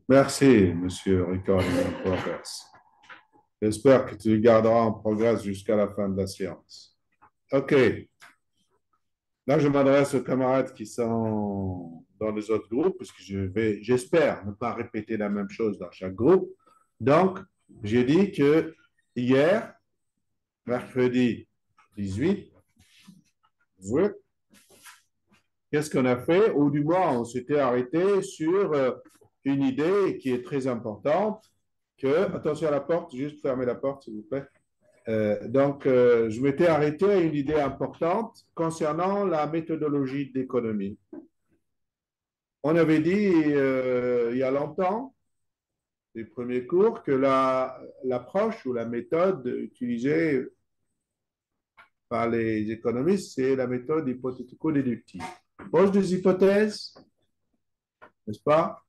Merci, Monsieur Recording in Progress. J'espère que tu garderas en progrès jusqu'à la fin de la séance. OK. Là, je m'adresse aux camarades qui sont dans les autres groupes, puisque j'espère ne pas répéter la même chose dans chaque groupe. Donc, j'ai dit que hier, mercredi 18, oui, qu'est-ce qu'on a fait? Ou du moins, on s'était arrêté sur une idée qui est très importante, attention à la porte, juste fermez la porte, s'il vous plaît. Je m'étais arrêté à une idée importante concernant la méthodologie d'économie. On avait dit il y a longtemps, les premiers cours, que l'approche ou la méthode utilisée par les économistes, c'est la méthode hypothético-déductive. Pose des hypothèses, n'est-ce pas?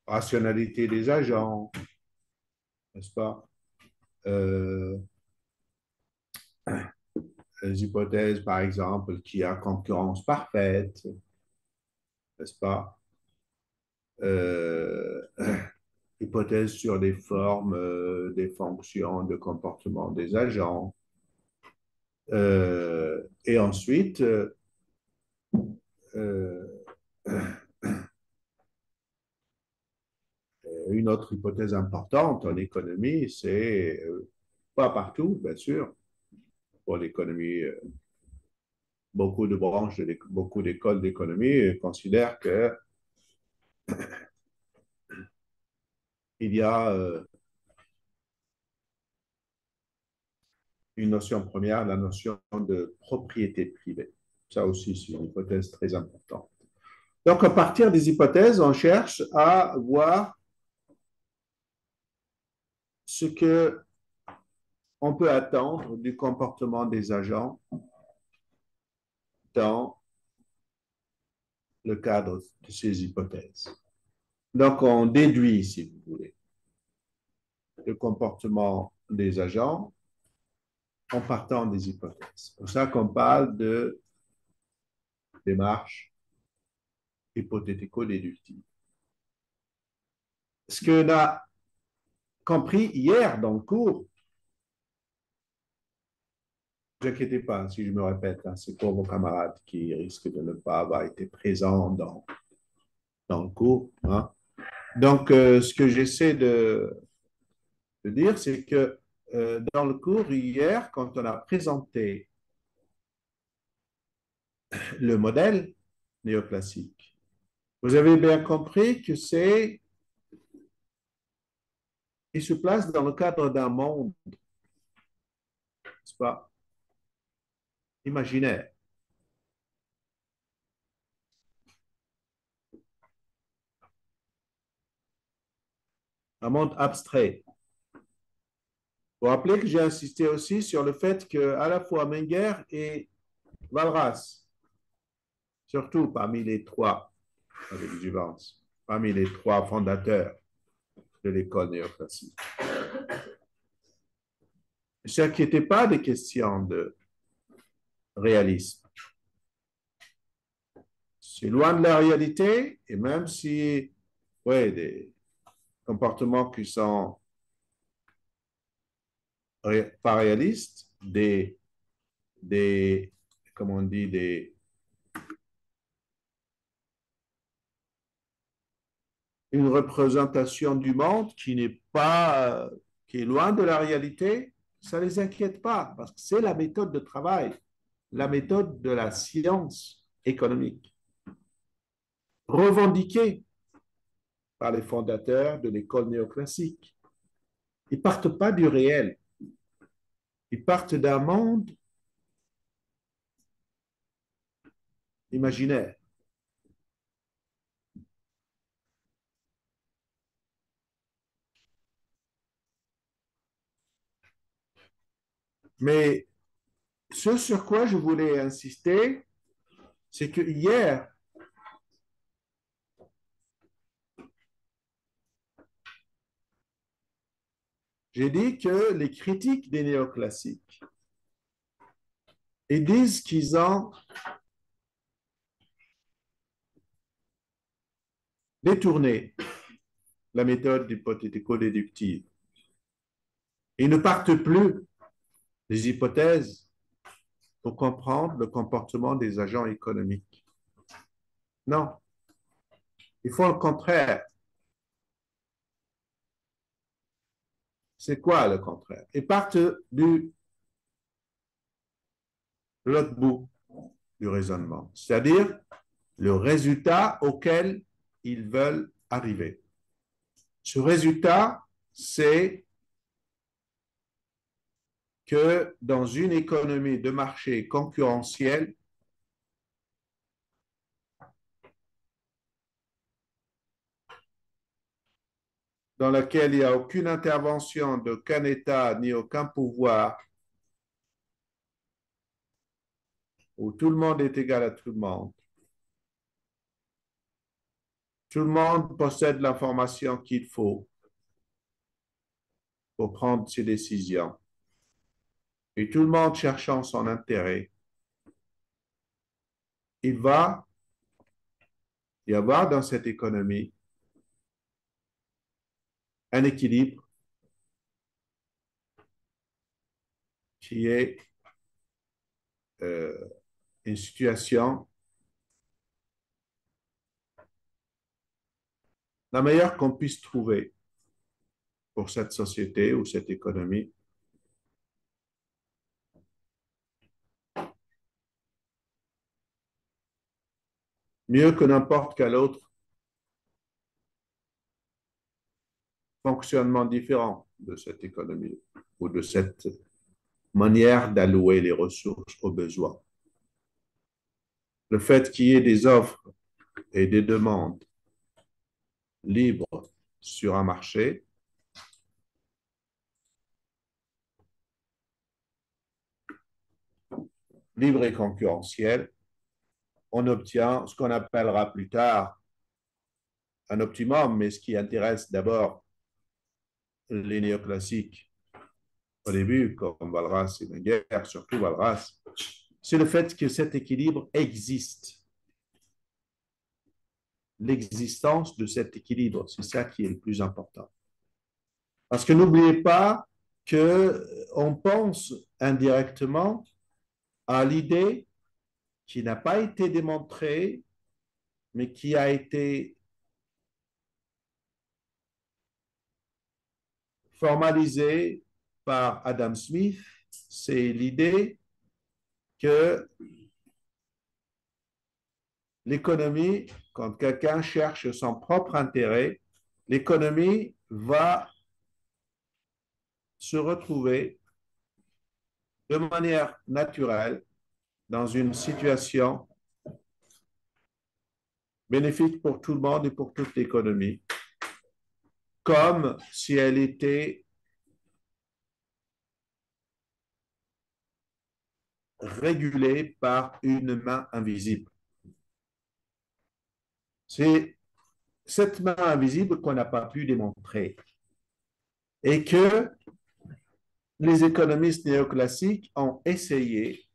Rationalité des agents, n'est-ce pas? Euh, les hypothèses, par exemple, qu'il y a concurrence parfaite, n'est-ce pas? Euh, Hypothèse sur des formes, des fonctions de comportement des agents. Et ensuite, euh, une autre hypothèse importante en économie, c'est, pas partout, bien sûr, pour l'économie, beaucoup de branches, beaucoup d'écoles d'économie considèrent qu'il y a une notion première, la notion de propriété privée. Ça aussi, c'est une hypothèse très importante. Donc, à partir des hypothèses, on cherche à voir ce que on peut attendre du comportement des agents dans le cadre de ces hypothèses. Donc, on déduit, si vous voulez, le comportement des agents en partant des hypothèses. C'est pour ça qu'on parle de démarche hypothético-déductive. Ce qu'on a compris hier dans le cours, ne vous inquiétez pas si je me répète, hein, c'est pour vos camarades qui risquent de ne pas avoir été présents dans le cours. Hein. Donc, ce que j'essaie de dire, c'est que dans le cours hier, quand on a présenté le modèle néoclassique, vous avez bien compris que il se place dans le cadre d'un monde, n'est-ce pas, imaginaire, un monde abstrait. Vous vous rappelez que j'ai insisté aussi sur le fait que à la fois Menger et Walras, surtout parmi les trois, avec Juvens, parmi les trois fondateurs de l'école néoclassique, ne s'inquiétez pas des questions de réalisme. C'est loin de la réalité, et même si, ouais, des comportements qui sont pas réalistes, comment on dit, une représentation du monde qui n'est pas, qui est loin de la réalité, ça ne les inquiète pas, parce que c'est la méthode de travail, la méthode de la science économique, revendiquée par les fondateurs de l'école néoclassique. Ils ne partent pas du réel, ils partent d'un monde imaginaire. Mais ce sur quoi je voulais insister, c'est que hier, j'ai dit que les critiques des néoclassiques, ils disent qu'ils ont détourné la méthode hypothético-déductive. Ils ne partent plus des hypothèses pour comprendre le comportement des agents économiques. Non, ils font le contraire. C'est quoi le contraire? Ils partent de l'autre bout du raisonnement, c'est-à-dire le résultat auquel ils veulent arriver. Ce résultat, c'est que dans une économie de marché concurrentielle, dans laquelle il n'y a aucune intervention d'aucun État ni aucun pouvoir, où tout le monde est égal à tout le monde, tout le monde possède l'information qu'il faut pour prendre ses décisions, et tout le monde cherchant son intérêt, il va y avoir dans cette économie un équilibre qui est une situation la meilleure qu'on puisse trouver pour cette société ou cette économie. Mieux que n'importe quel autre fonctionnement différent de cette économie ou de cette manière d'allouer les ressources aux besoins. Le fait qu'il y ait des offres et des demandes libres sur un marché libre et concurrentiel, on obtient ce qu'on appellera plus tard un optimum, mais ce qui intéresse d'abord les néoclassiques au début, comme Walras et Menger, surtout Walras, c'est le fait que cet équilibre existe. L'existence de cet équilibre, c'est ça qui est le plus important. Parce que n'oubliez pas qu'on pense indirectement à l'idée qui n'a pas été démontrée, mais qui a été formalisée par Adam Smith, c'est l'idée que l'économie, quand quelqu'un cherche son propre intérêt, l'économie va se retrouver de manière naturelle dans une situation bénéfique pour tout le monde et pour toute l'économie, comme si elle était régulée par une main invisible. C'est cette main invisible qu'on n'a pas pu démontrer et que les économistes néoclassiques ont essayé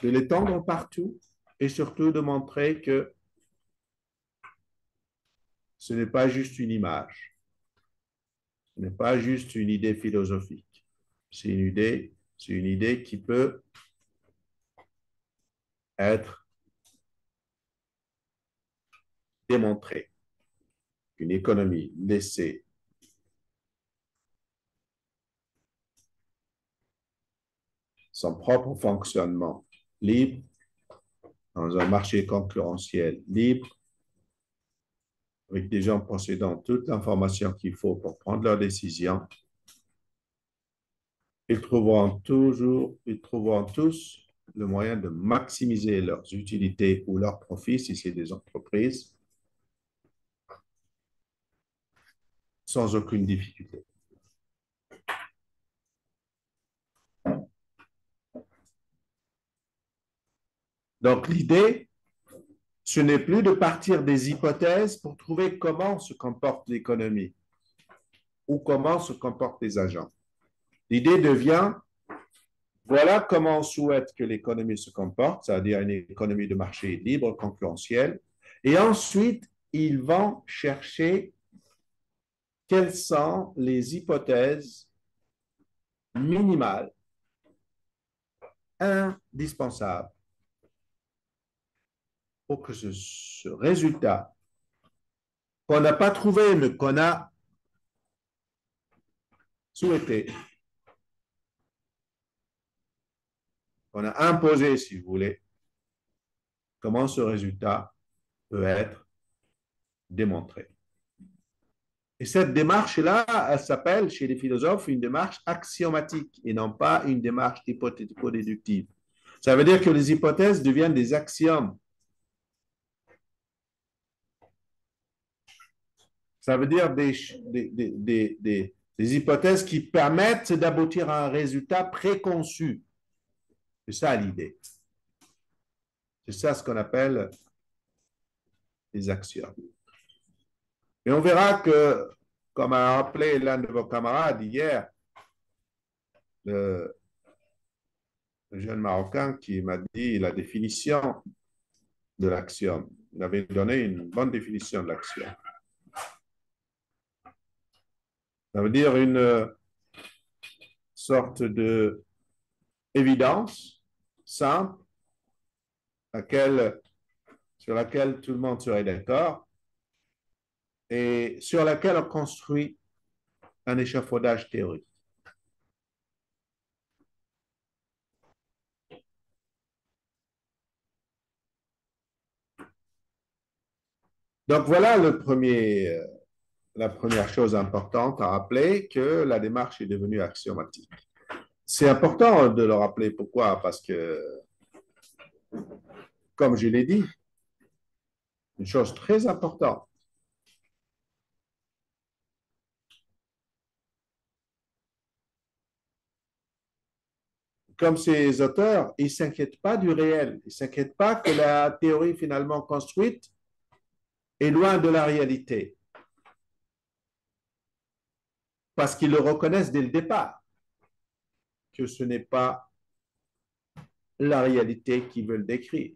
de l'étendre partout et surtout de montrer que ce n'est pas juste une image, ce n'est pas juste une idée philosophique, c'est une idée qui peut être démontrée. Une économie laissée son propre fonctionnement libre dans un marché concurrentiel libre, avec des gens possédant toute l'information qu'il faut pour prendre leurs décisions, ils trouveront tous le moyen de maximiser leurs utilités ou leurs profits, si c'est des entreprises, sans aucune difficulté. Donc, l'idée, ce n'est plus de partir des hypothèses pour trouver comment se comporte l'économie ou comment se comportent les agents. L'idée devient, voilà comment on souhaite que l'économie se comporte, c'est-à-dire une économie de marché libre, concurrentielle, et ensuite, ils vont chercher quelles sont les hypothèses minimales indispensables pour que ce résultat qu'on n'a pas trouvé, mais qu'on a souhaité, qu'on a imposé, si vous voulez, comment ce résultat peut être démontré. Et cette démarche-là, elle s'appelle chez les philosophes une démarche axiomatique et non pas une démarche hypothético-déductive. Ça veut dire que les hypothèses deviennent des axiomes. Ça veut dire des hypothèses qui permettent d'aboutir à un résultat préconçu. C'est ça l'idée. C'est ça ce qu'on appelle les axiomes. Et on verra que, comme a rappelé l'un de vos camarades hier, le jeune Marocain qui m'a dit la définition de l'axiome. Il avait donné une bonne définition de l'axiome. Ça veut dire une sorte de évidence simple sur laquelle tout le monde serait d'accord et sur laquelle on construit un échafaudage théorique. Donc voilà la première chose importante à rappeler, que la démarche est devenue axiomatique. C'est important de le rappeler. Pourquoi? Parce que, comme je l'ai dit, une chose très importante, comme ces auteurs, ils ne s'inquiètent pas du réel. Ils ne s'inquiètent pas que la théorie finalement construite est loin de la réalité. Parce qu'ils le reconnaissent dès le départ, que ce n'est pas la réalité qu'ils veulent décrire.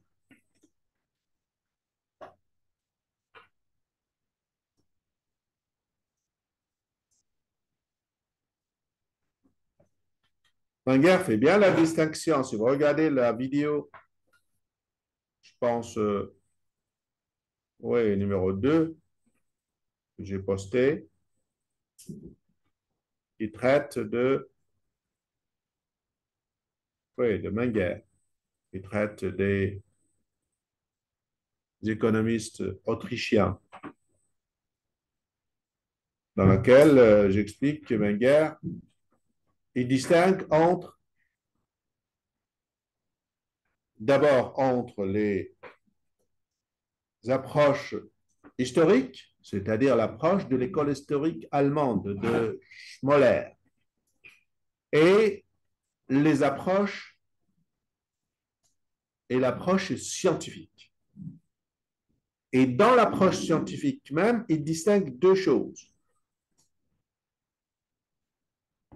Wenger fait bien la distinction. Si vous regardez la vidéo, je pense, oui, numéro 2, que j'ai posté, qui traite de Wenger, qui traite des économistes autrichiens, dans laquelle j'explique que Wenger, il distingue d'abord entre les approches historiques, c'est-à-dire l'approche de l'école historique allemande de Schmoller, et les approches et l'approche scientifique. Et dans l'approche scientifique même, il distingue deux choses.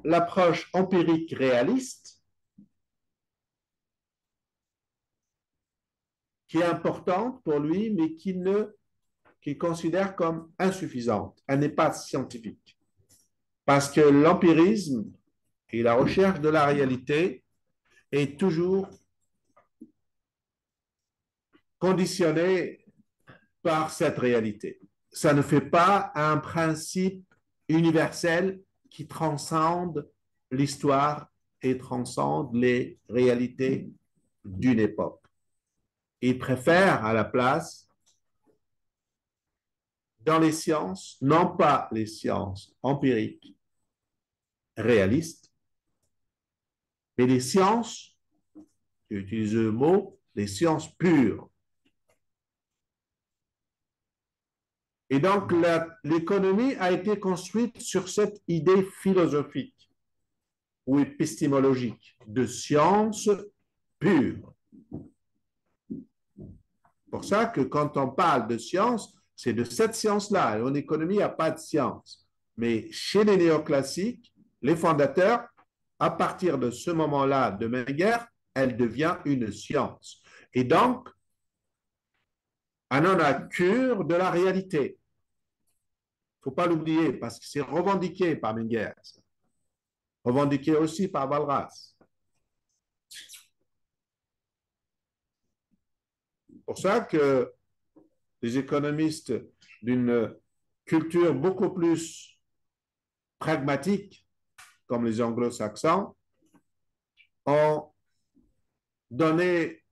L'approche empirique réaliste, qui est importante pour lui, mais qu'il considère comme insuffisante. Elle n'est pas scientifique. Parce que l'empirisme et la recherche de la réalité est toujours conditionné par cette réalité. Ça ne fait pas un principe universel qui transcende l'histoire et transcende les réalités d'une époque. Il préfère à la place, dans les sciences, non pas les sciences empiriques, réalistes, mais les sciences, j'utilise le mot, les sciences pures. Et donc, l'économie a été construite sur cette idée philosophique ou épistémologique de science pure. C'est pour ça que quand on parle de science, c'est de cette science-là. Et en économie, il n'y a pas de science. Mais chez les néoclassiques, les fondateurs, à partir de ce moment-là de Menger, elle devient une science. Et donc, on en a cure de la réalité. faut pas l'oublier parce que c'est revendiqué par Menger, revendiqué aussi par Walras. C'est pour ça que les économistes d'une culture beaucoup plus pragmatique, comme les anglo-saxons, ont donné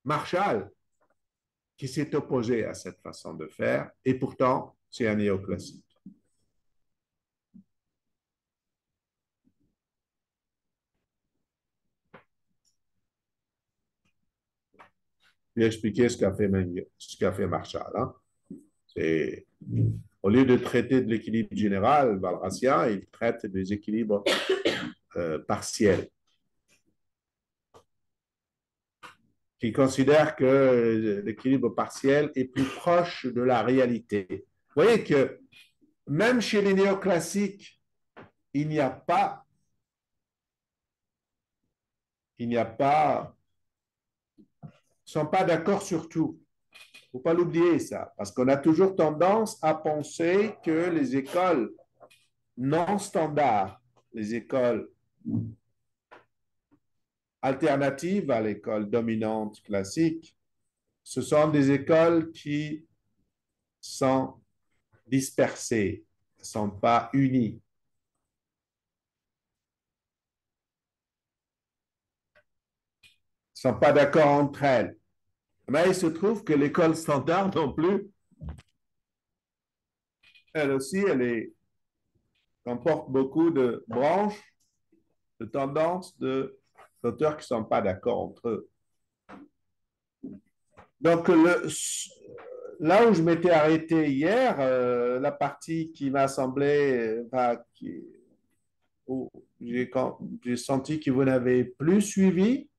Marshall qui s'est opposé à cette façon de faire, et pourtant, c'est un néoclassique. Je vais expliquer ce qu'a fait Marshall. Hein. C'est, au lieu de traiter de l'équilibre général walrasien, il traite des équilibres partiels, qui considère que l'équilibre partiel est plus proche de la réalité. Vous voyez que même chez les néoclassiques, il n'y a pas, il n'y a pas, ils ne sont pas d'accord sur tout. Il ne faut pas l'oublier, ça, parce qu'on a toujours tendance à penser que les écoles non standards, les écoles alternatives à l'école dominante classique, ce sont des écoles qui sont dispersées, ne sont pas unies. Ne sont pas d'accord entre elles. Mais il se trouve que l'école standard non plus, elle aussi, comporte beaucoup de branches, de tendances, d'auteurs qui ne sont pas d'accord entre eux. Donc, là où je m'étais arrêté hier, la partie qui m'a semblé, où j'ai senti que vous n'avez plus suivi,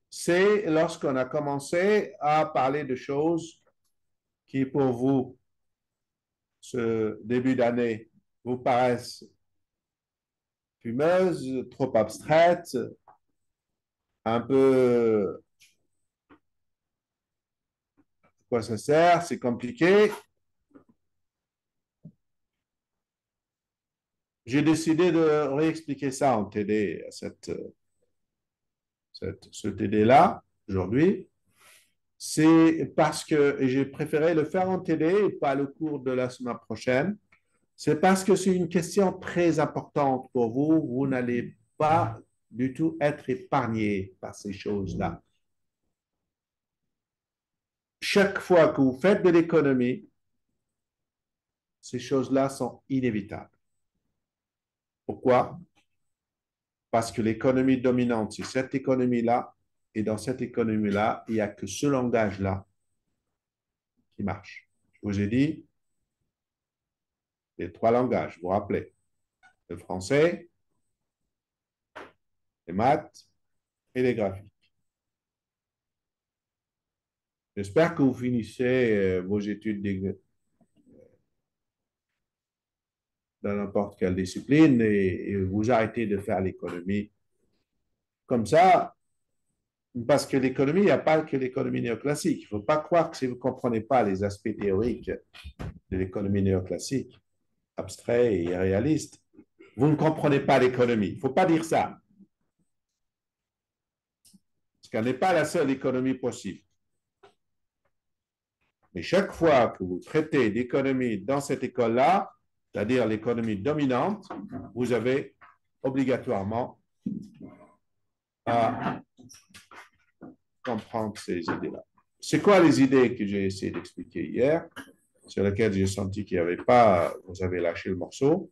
c'est lorsqu'on a commencé à parler de choses qui, pour vous, ce début d'année, vous paraissent fumeuses, trop abstraites, un peu à quoi ça sert, c'est compliqué. J'ai décidé de réexpliquer ça en TD, ce TD-là, aujourd'hui. C'est parce que j'ai préféré le faire en TD et pas le cours de la semaine prochaine. C'est parce que c'est une question très importante pour vous. Vous n'allez pas du tout être épargné par ces choses-là. Chaque fois que vous faites de l'économie, ces choses-là sont inévitables. Pourquoi? Parce que l'économie dominante, c'est cette économie-là, et dans cette économie-là, il n'y a que ce langage-là qui marche. Je vous ai dit les trois langages, vous vous rappelez, le français, les maths et les graphiques. J'espère que vous finissez vos études dans n'importe quelle discipline et vous arrêtez de faire l'économie. Comme ça, parce que l'économie, il n'y a pas que l'économie néoclassique. Il ne faut pas croire que si vous ne comprenez pas les aspects théoriques de l'économie néoclassique, abstrait et réaliste, vous ne comprenez pas l'économie. Il ne faut pas dire ça. Parce qu'elle n'est pas la seule économie possible. Mais chaque fois que vous traitez d'économie dans cette école-là, c'est-à-dire l'économie dominante, vous avez obligatoirement à comprendre ces idées-là. C'est quoi les idées que j'ai essayé d'expliquer hier, sur lesquelles j'ai senti qu'il n'y avait pas, vous avez lâché le morceau?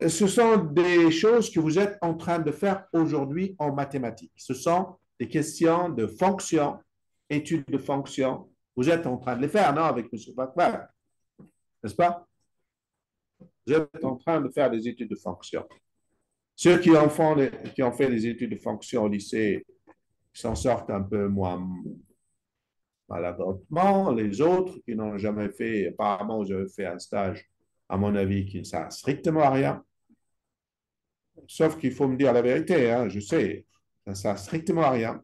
Ce sont des choses que vous êtes en train de faire aujourd'hui en mathématiques. Ce sont des questions de fonctions, études de fonctions. Vous êtes en train de les faire, non, avec M. Backward, n'est-ce pas? Vous êtes en train de faire des études de fonctions. Ceux qui ont fait des études de fonctions au lycée s'en sortent un peu moins maladroitement. Les autres qui n'ont jamais fait, apparemment, vous avez fait un stage, à mon avis, qui ne sert strictement à rien. Sauf qu'il faut me dire la vérité, hein, je sais, ça ne sert strictement à rien.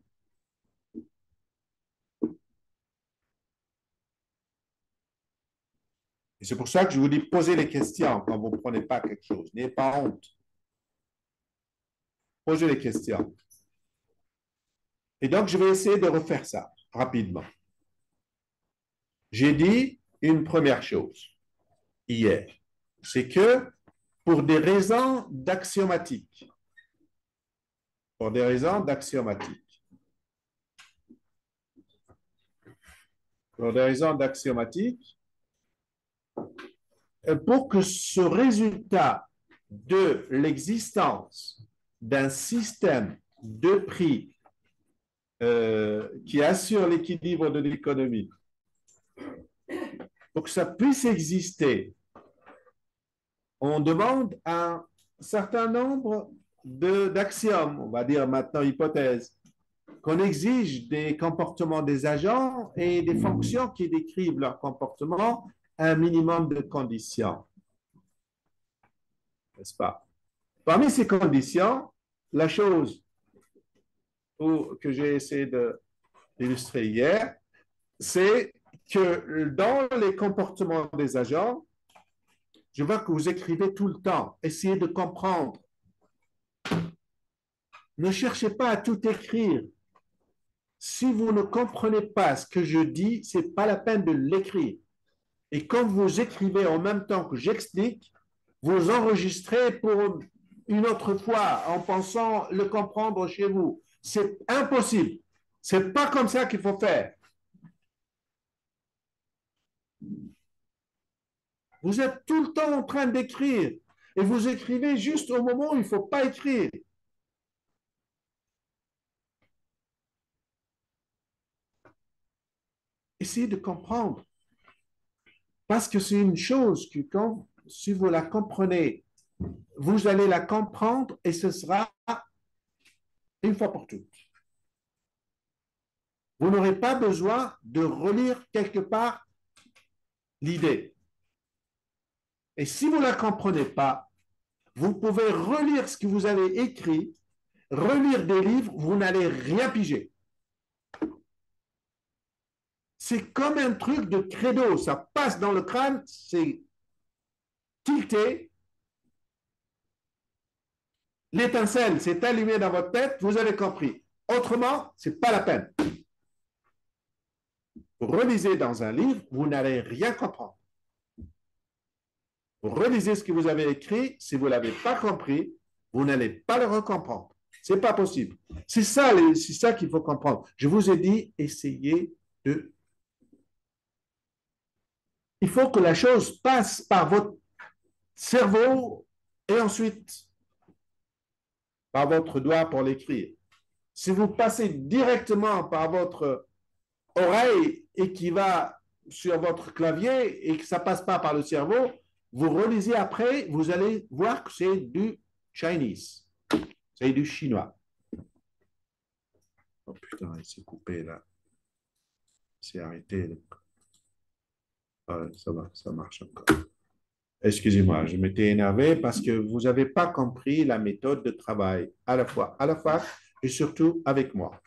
Et c'est pour ça que je vous dis, posez les questions quand vous ne prenez pas quelque chose. N'ayez pas honte. Posez les questions. Et donc, je vais essayer de refaire ça rapidement. J'ai dit une première chose hier, c'est que pour des raisons d'axiomatique, pour des raisons d'axiomatique, pour des raisons d'axiomatique, pour que ce résultat de l'existence d'un système de prix qui assure l'équilibre de l'économie, pour que ça puisse exister, on demande un certain nombre d'axiomes, on va dire maintenant hypothèses, qu'on exige des comportements des agents et des fonctions qui décrivent leur comportement un minimum de conditions, n'est-ce pas? Parmi ces conditions, la chose que j'ai essayé d'illustrer hier, c'est que dans les comportements des agents, je vois que vous écrivez tout le temps. Essayez de comprendre. Ne cherchez pas à tout écrire. Si vous ne comprenez pas ce que je dis, ce n'est pas la peine de l'écrire. Et quand vous écrivez en même temps que j'explique, vous enregistrez pour une autre fois en pensant le comprendre chez vous. C'est impossible. C'est pas comme ça qu'il faut faire. Vous êtes tout le temps en train d'écrire et vous écrivez juste au moment où il ne faut pas écrire. Essayez de comprendre. Parce que c'est une chose que quand, si vous la comprenez, vous allez la comprendre et ce sera une fois pour toutes. Vous n'aurez pas besoin de relire quelque part l'idée. Et si vous ne la comprenez pas, vous pouvez relire ce que vous avez écrit, relire des livres, vous n'allez rien piger. C'est comme un truc de credo, ça passe dans le crâne, c'est tilté, l'étincelle s'est allumée dans votre tête, vous avez compris. Autrement, ce n'est pas la peine. Vous relisez dans un livre, vous n'allez rien comprendre. Vous relisez ce que vous avez écrit, si vous ne l'avez pas compris, vous n'allez pas le recomprendre. Ce n'est pas possible. C'est ça qu'il faut comprendre. Je vous ai dit, essayez de... Il faut que la chose passe par votre cerveau et ensuite par votre doigt pour l'écrire. Si vous passez directement par votre oreille et qui va sur votre clavier et que ça ne passe pas par le cerveau, vous relisez après, vous allez voir que c'est du Chinese. C'est du chinois. Oh putain, il s'est coupé là. C'est arrêté. Ah, ça va, ça marche encore. Excusez-moi, je m'étais énervé parce que vous n'avez pas compris la méthode de travail à la fois à la fac et surtout avec moi.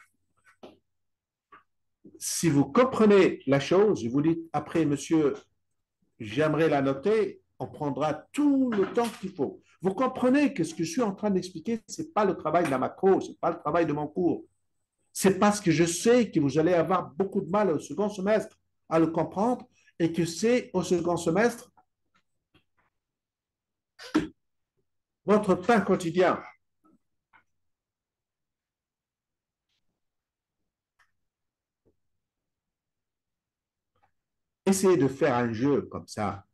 Si vous comprenez la chose, je vous dis après, monsieur, j'aimerais la noter, on prendra tout le temps qu'il faut. Vous comprenez que ce que je suis en train d'expliquer, ce n'est pas le travail de la macro, ce n'est pas le travail de mon cours. C'est parce que je sais que vous allez avoir beaucoup de mal au second semestre à le comprendre et que c'est au second semestre votre pain quotidien. Essayez de faire un jeu comme ça.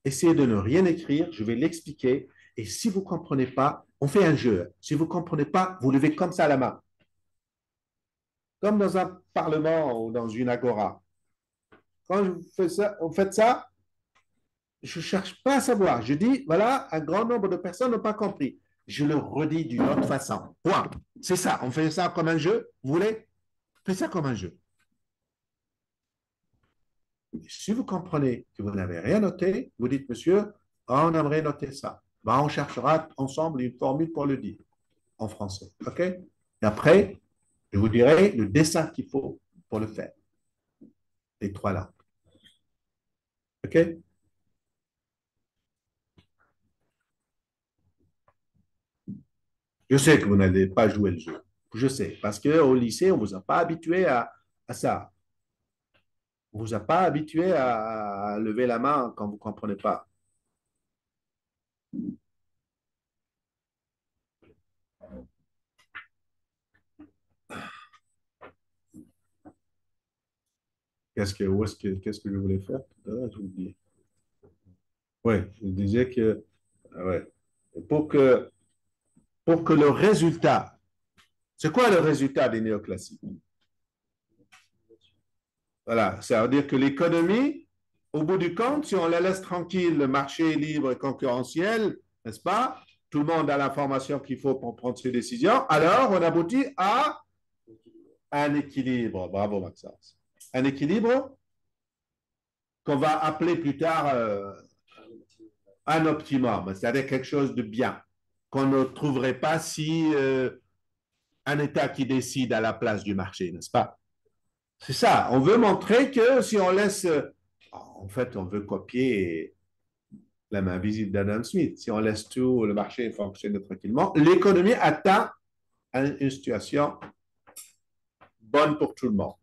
Essayez de ne rien écrire, je vais l'expliquer. Et si vous ne comprenez pas, on fait un jeu. Si vous ne comprenez pas, vous levez comme ça la main. Comme dans un parlement ou dans une agora. Quand vous faites ça, je ne cherche pas à savoir. Je dis, voilà, un grand nombre de personnes n'ont pas compris. Je le redis d'une autre façon. Point. C'est ça. On fait ça comme un jeu. Vous voulez? Faites ça comme un jeu. Si vous comprenez que vous n'avez rien noté, vous dites, monsieur, on aimerait noter ça. Ben, on cherchera ensemble une formule pour le dire en français. OK? Et après, je vous dirai le dessin qu'il faut pour le faire. Les trois langues. OK? Je sais que vous n'allez pas jouer le jeu. Je sais, parce qu'au lycée, on ne vous a pas habitué à ça. On ne vous a pas habitué à lever la main quand vous ne comprenez pas. Qu'est-ce que je voulais faire tout à l'heure, je vous dis. Oui, je disais que, ouais, pour que, pour que le résultat, c'est quoi le résultat des néoclassiques? Voilà, ça veut dire que l'économie, au bout du compte, si on la laisse tranquille, le marché est libre et concurrentiel, n'est-ce pas? Tout le monde a l'information qu'il faut pour prendre ses décisions. Alors, on aboutit à un équilibre. Bravo, Maxence. Un équilibre qu'on va appeler plus tard un optimum, c'est-à-dire quelque chose de bien, qu'on ne trouverait pas si un État qui décide à la place du marché, n'est-ce pas? C'est ça. On veut montrer que si on laisse, en fait, on veut copier la main visible d'Adam Smith. Si on laisse tout le marché fonctionner tranquillement, l'économie atteint une situation bonne pour tout le monde.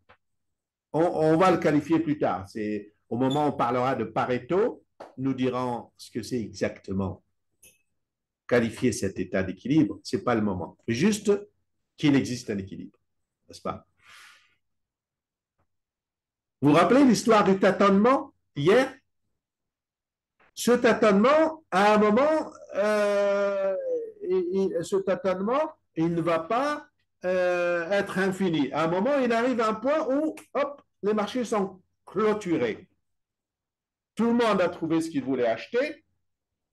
On va le qualifier plus tard. C'est au moment où on parlera de Pareto, nous dirons ce que c'est exactement. Qualifier cet état d'équilibre, ce n'est pas le moment. Juste qu'il existe un équilibre, n'est-ce pas? Vous vous rappelez l'histoire du tâtonnement hier? Ce tâtonnement, à un moment, ce tâtonnement, il ne va pas être infini. À un moment, il arrive à un point où, hop, les marchés sont clôturés. Tout le monde a trouvé ce qu'il voulait acheter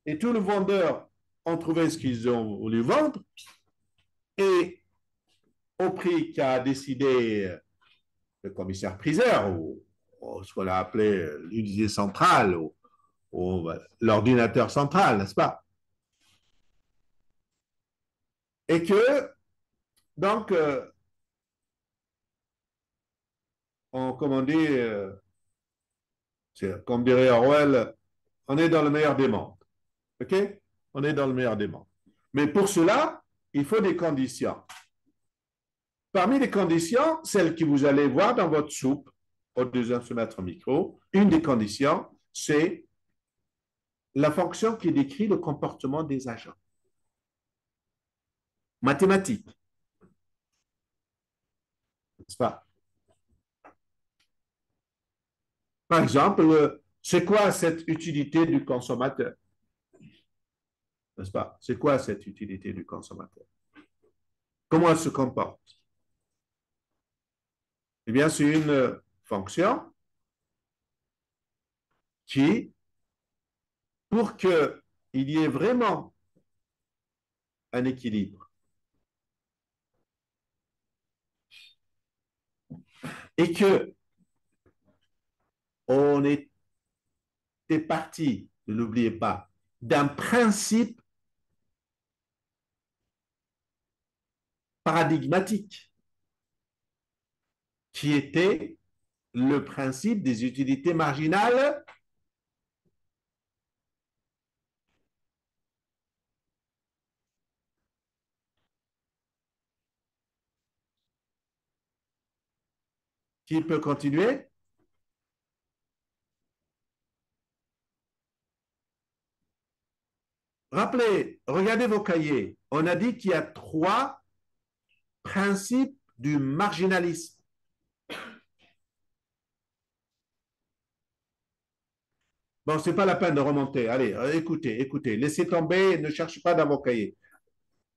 et tous les vendeurs ont trouvé ce qu'ils ont voulu vendre. Et au prix qu'a décidé le commissaire-priseur, ou ce qu'on a appelé l'unité centrale, ou l'ordinateur central, n'est-ce pas? Et que, donc, comme on dit, comme dirait Orwell, on est dans le meilleur des mondes. OK? On est dans le meilleur des mondes. Mais pour cela, il faut des conditions. Parmi les conditions, celles que vous allez voir dans votre soupe au deuxième semestre micro, une des conditions, c'est la fonction qui décrit le comportement des agents. Mathématiques, n'est-ce pas? Par exemple, c'est quoi cette utilité du consommateur? N'est-ce pas? C'est quoi cette utilité du consommateur? Comment elle se comporte? Eh bien, c'est une fonction qui, pour qu'il y ait vraiment un équilibre et que on était parti, ne l'oubliez pas, d'un principe paradigmatique qui était le principe des utilités marginales qui peut continuer. Rappelez, regardez vos cahiers. On a dit qu'il y a trois principes du marginalisme. Bon, ce n'est pas la peine de remonter. Allez, écoutez, écoutez. Laissez tomber, ne cherchez pas dans vos cahiers.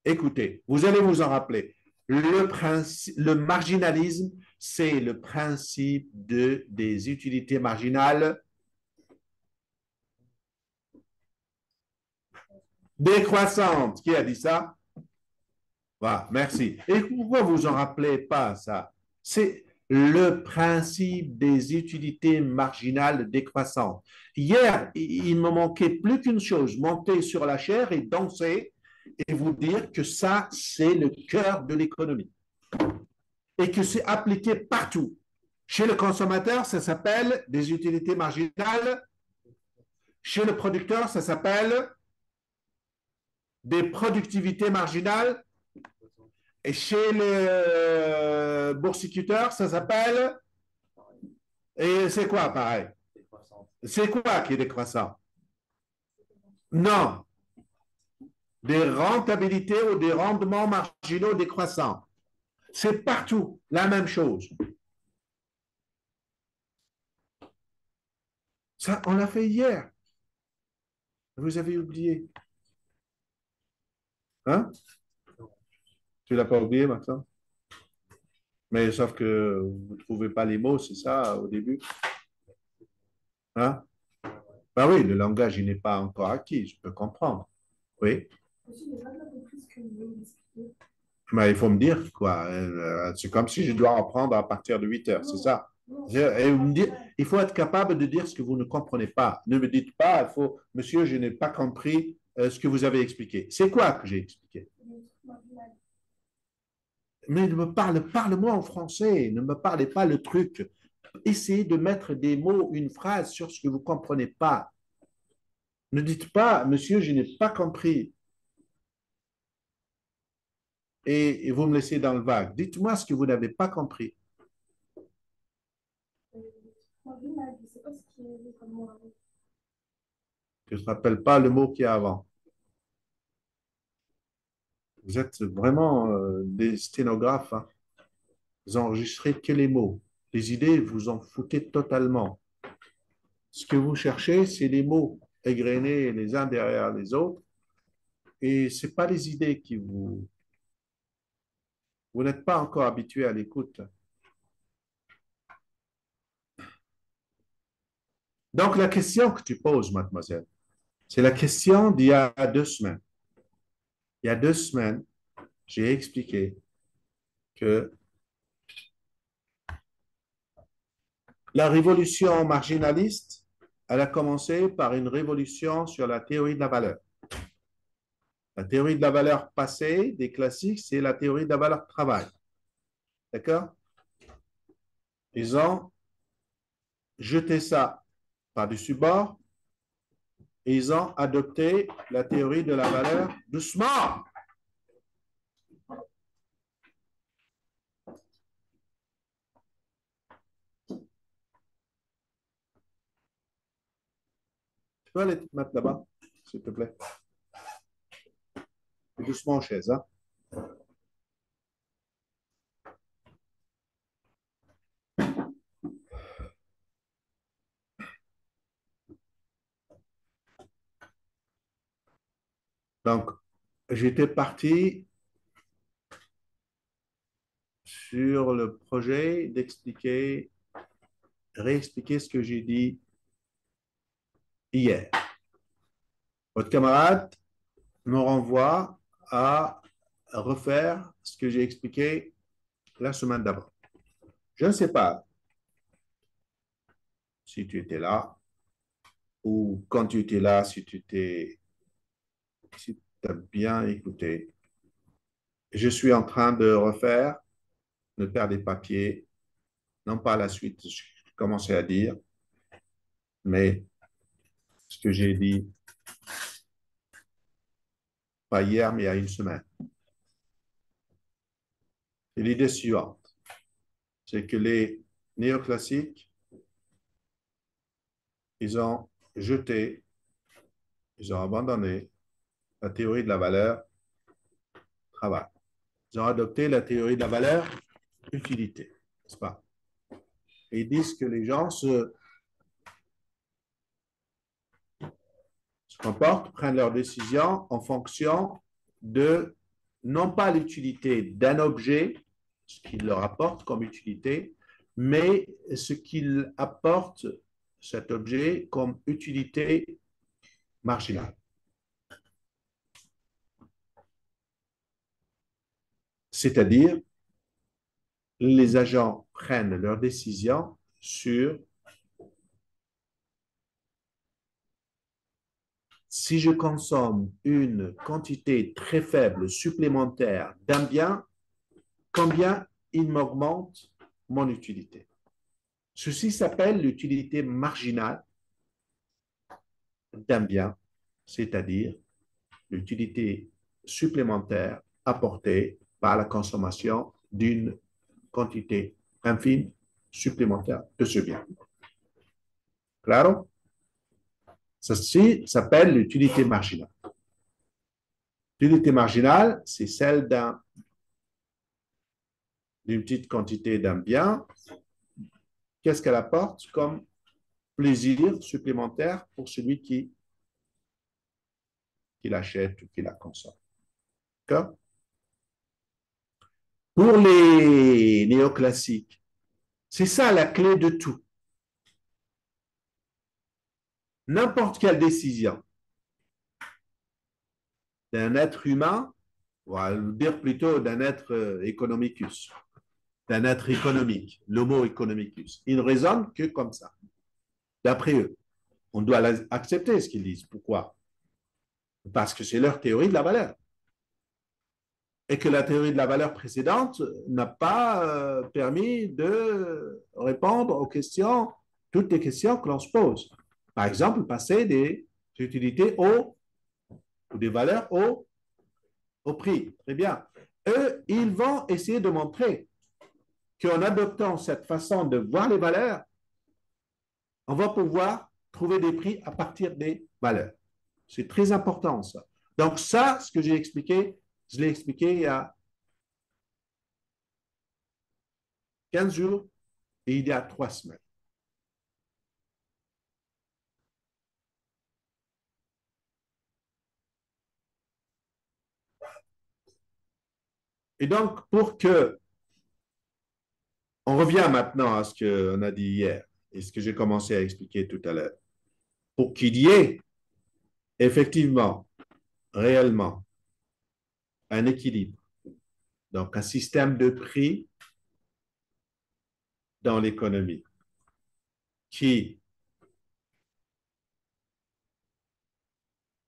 Écoutez, vous allez vous en rappeler. Le marginalisme, c'est le principe des utilités marginales décroissantes. Qui a dit ça? Voilà, merci. Et pourquoi vous en rappelez pas ça? C'est le principe des utilités marginales décroissantes. Hier, il me manquait plus qu'une chose, monter sur la chaire et danser et vous dire que ça, c'est le cœur de l'économie et que c'est appliqué partout. Chez le consommateur, ça s'appelle des utilités marginales. Chez le producteur, ça s'appelle des productivités marginales. Et chez le boursiculteur, ça s'appelle. Et c'est quoi pareil? C'est quoi qui est décroissant? Non, des rentabilités ou des rendements marginaux décroissants. C'est partout la même chose. Ça, on l'a fait hier. Vous avez oublié. Hein? Tu ne l'as pas oublié maintenant? Mais sauf que vous ne trouvez pas les mots, c'est ça, au début? Hein? Ben oui, le langage, il n'est pas encore acquis, je peux comprendre. Oui. Ben, il faut me dire quoi. C'est comme si je dois apprendre à partir de 8 heures, c'est ça? Et vous me dire, il faut être capable de dire ce que vous ne comprenez pas. Ne me dites pas, il faut, monsieur, je n'ai pas compris ce que vous avez expliqué. C'est quoi que j'ai expliqué? Mais ne me parle-moi en français, ne me parlez pas le truc. Essayez de mettre des mots, une phrase sur ce que vous ne comprenez pas. Ne dites pas, monsieur, je n'ai pas compris. Et vous me laissez dans le vague. Dites-moi ce que vous n'avez pas compris. Je ne te rappelle pas le mot qu'il y a avant. Vous êtes vraiment des sténographes. Hein. Vous enregistrez que les mots. Les idées, vous en foutez totalement. Ce que vous cherchez, c'est les mots égrenés les uns derrière les autres. Et ce n'est pas les idées qui vous... Vous n'êtes pas encore habitué à l'écoute. Donc, la question que tu poses, mademoiselle, c'est la question d'il y a 2 semaines. Il y a 2 semaines, j'ai expliqué que la révolution marginaliste, elle a commencé par une révolution sur la théorie de la valeur. La théorie de la valeur passée des classiques, c'est la théorie de la valeur travail. D'accord? Ils ont jeté ça par-dessus bord et ils ont adopté la théorie de la valeur doucement. Tu peux aller te mettre là-bas, s'il te plaît. Doucement, chaise. Hein? Donc, j'étais parti sur le projet d'expliquer, réexpliquer ce que j'ai dit hier. Votre camarade me renvoie à refaire ce que j'ai expliqué la semaine d'avant. Je ne sais pas si tu étais là ou quand tu étais là, si tu as bien écouté. Je suis en train de refaire, de perdre des papiers, non pas la suite, je commençais à dire, mais ce que j'ai dit, pas hier, mais il y a une semaine. Et l'idée suivante, c'est que les néoclassiques, ils ont jeté, ils ont abandonné la théorie de la valeur travail. Ils ont adopté la théorie de la valeur utilité, n'est-ce pas? Et ils disent que les gens se comportent, prennent leurs décisions en fonction de non pas l'utilité d'un objet, ce qu'il leur apporte comme utilité, mais ce qu'il apporte cet objet comme utilité marginale. C'est-à-dire, les agents prennent leurs décisions sur si je consomme une quantité très faible supplémentaire d'un bien, combien il m'augmente mon utilité. Ceci s'appelle l'utilité marginale d'un bien, c'est-à-dire l'utilité supplémentaire apportée par la consommation d'une quantité infime supplémentaire de ce bien. Claro? Ceci s'appelle l'utilité marginale. L'utilité marginale, c'est celle d'une petite quantité d'un bien. Qu'est-ce qu'elle apporte comme plaisir supplémentaire pour celui qui l'achète ou qui la consomme? D'accord? Pour les néoclassiques, c'est ça la clé de tout. N'importe quelle décision d'un être humain, on va dire plutôt d'un être economicus, d'un être économique, l'homo economicus, il ne raisonne que comme ça, d'après eux. On doit accepter ce qu'ils disent. Pourquoi? Parce que c'est leur théorie de la valeur. Et que la théorie de la valeur précédente n'a pas permis de répondre aux questions, toutes les questions que l'on se pose. Par exemple, passer des utilités ou des valeurs au prix. Très bien. Eux, ils vont essayer de montrer qu'en adoptant cette façon de voir les valeurs, on va pouvoir trouver des prix à partir des valeurs. C'est très important, ça. Donc, ça, ce que j'ai expliqué, je l'ai expliqué il y a 15 jours et il y a 3 semaines. Et donc, pour que, on revient maintenant à ce qu'on a dit hier et ce que j'ai commencé à expliquer tout à l'heure. Pour qu'il y ait effectivement, réellement, un équilibre, donc un système de prix dans l'économie qui,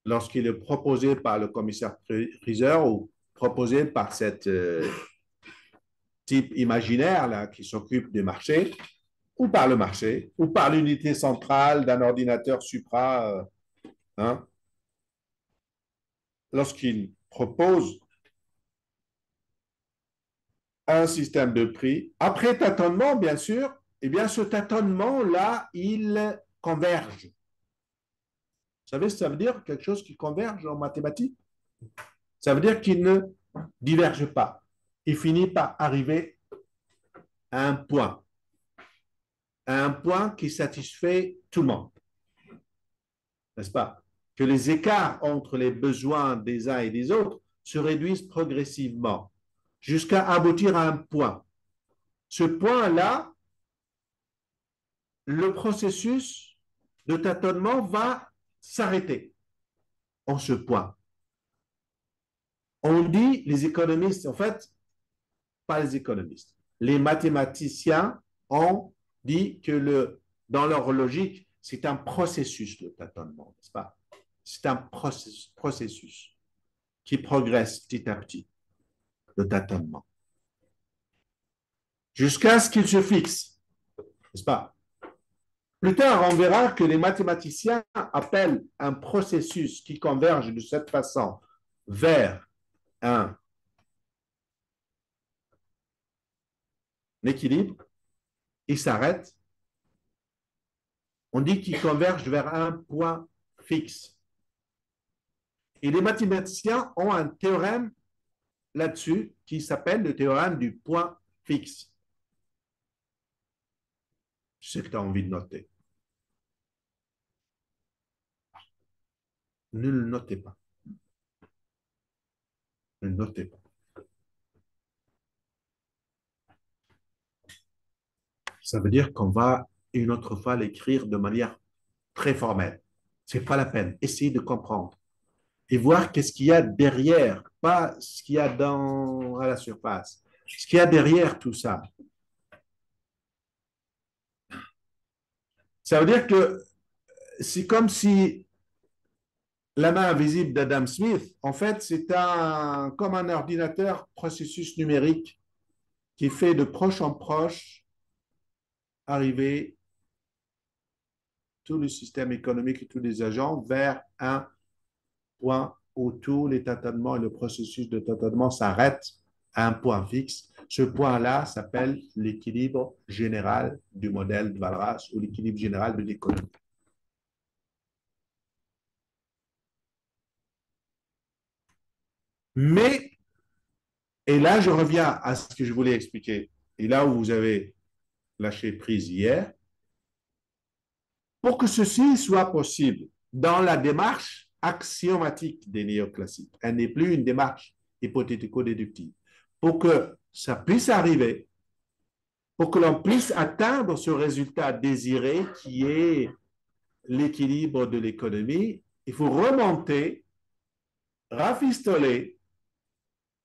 lorsqu'il est proposé par le commissaire priseur ou proposé par cette type imaginaire là, qui s'occupe du marché, ou par le marché, ou par l'unité centrale d'un ordinateur supra, hein, lorsqu'il propose un système de prix, après tâtonnement, bien sûr, eh bien, ce tâtonnement-là, il converge. Vous savez, ça veut dire quelque chose qui converge en mathématiques. Ça veut dire qu'il ne diverge pas. Il finit par arriver à un point qui satisfait tout le monde, n'est-ce pas? Que les écarts entre les besoins des uns et des autres se réduisent progressivement jusqu'à aboutir à un point. Ce point-là, le processus de tâtonnement va s'arrêter en ce point. On dit, les économistes, en fait, pas les économistes, les mathématiciens ont dit que dans leur logique, c'est un processus, le tâtonnement, n'est-ce pas? C'est un processus qui progresse petit à petit, le tâtonnement, jusqu'à ce qu'il se fixe, n'est-ce pas? Plus tard, on verra que les mathématiciens appellent un processus qui converge de cette façon vers un équilibre, il s'arrête, on dit qu'il converge vers un point fixe. Et les mathématiciens ont un théorème là-dessus qui s'appelle le théorème du point fixe. Je sais que tu as envie de noter. Ne le notez pas. Ne le notez pas. Ça veut dire qu'on va une autre fois l'écrire de manière très formelle. Ce n'est pas la peine. Essayez de comprendre et voir qu'est-ce qu'il y a derrière, pas ce qu'il y a à la surface, ce qu'il y a derrière tout ça. Ça veut dire que c'est comme si la main invisible d'Adam Smith, en fait, c'est comme un ordinateur processus numérique qui fait de proche en proche arriver tout le système économique et tous les agents vers un point où tous les tâtonnements et le processus de tâtonnement s'arrêtent à un point fixe. Ce point-là s'appelle l'équilibre général du modèle de Walras ou l'équilibre général de l'économie. Mais, et là, je reviens à ce que je voulais expliquer, et là où vous avez lâché prise hier, pour que ceci soit possible dans la démarche axiomatique des néoclassiques, elle n'est plus une démarche hypothético-déductive. Pour que ça puisse arriver, pour que l'on puisse atteindre ce résultat désiré qui est l'équilibre de l'économie, il faut remonter, rafistoler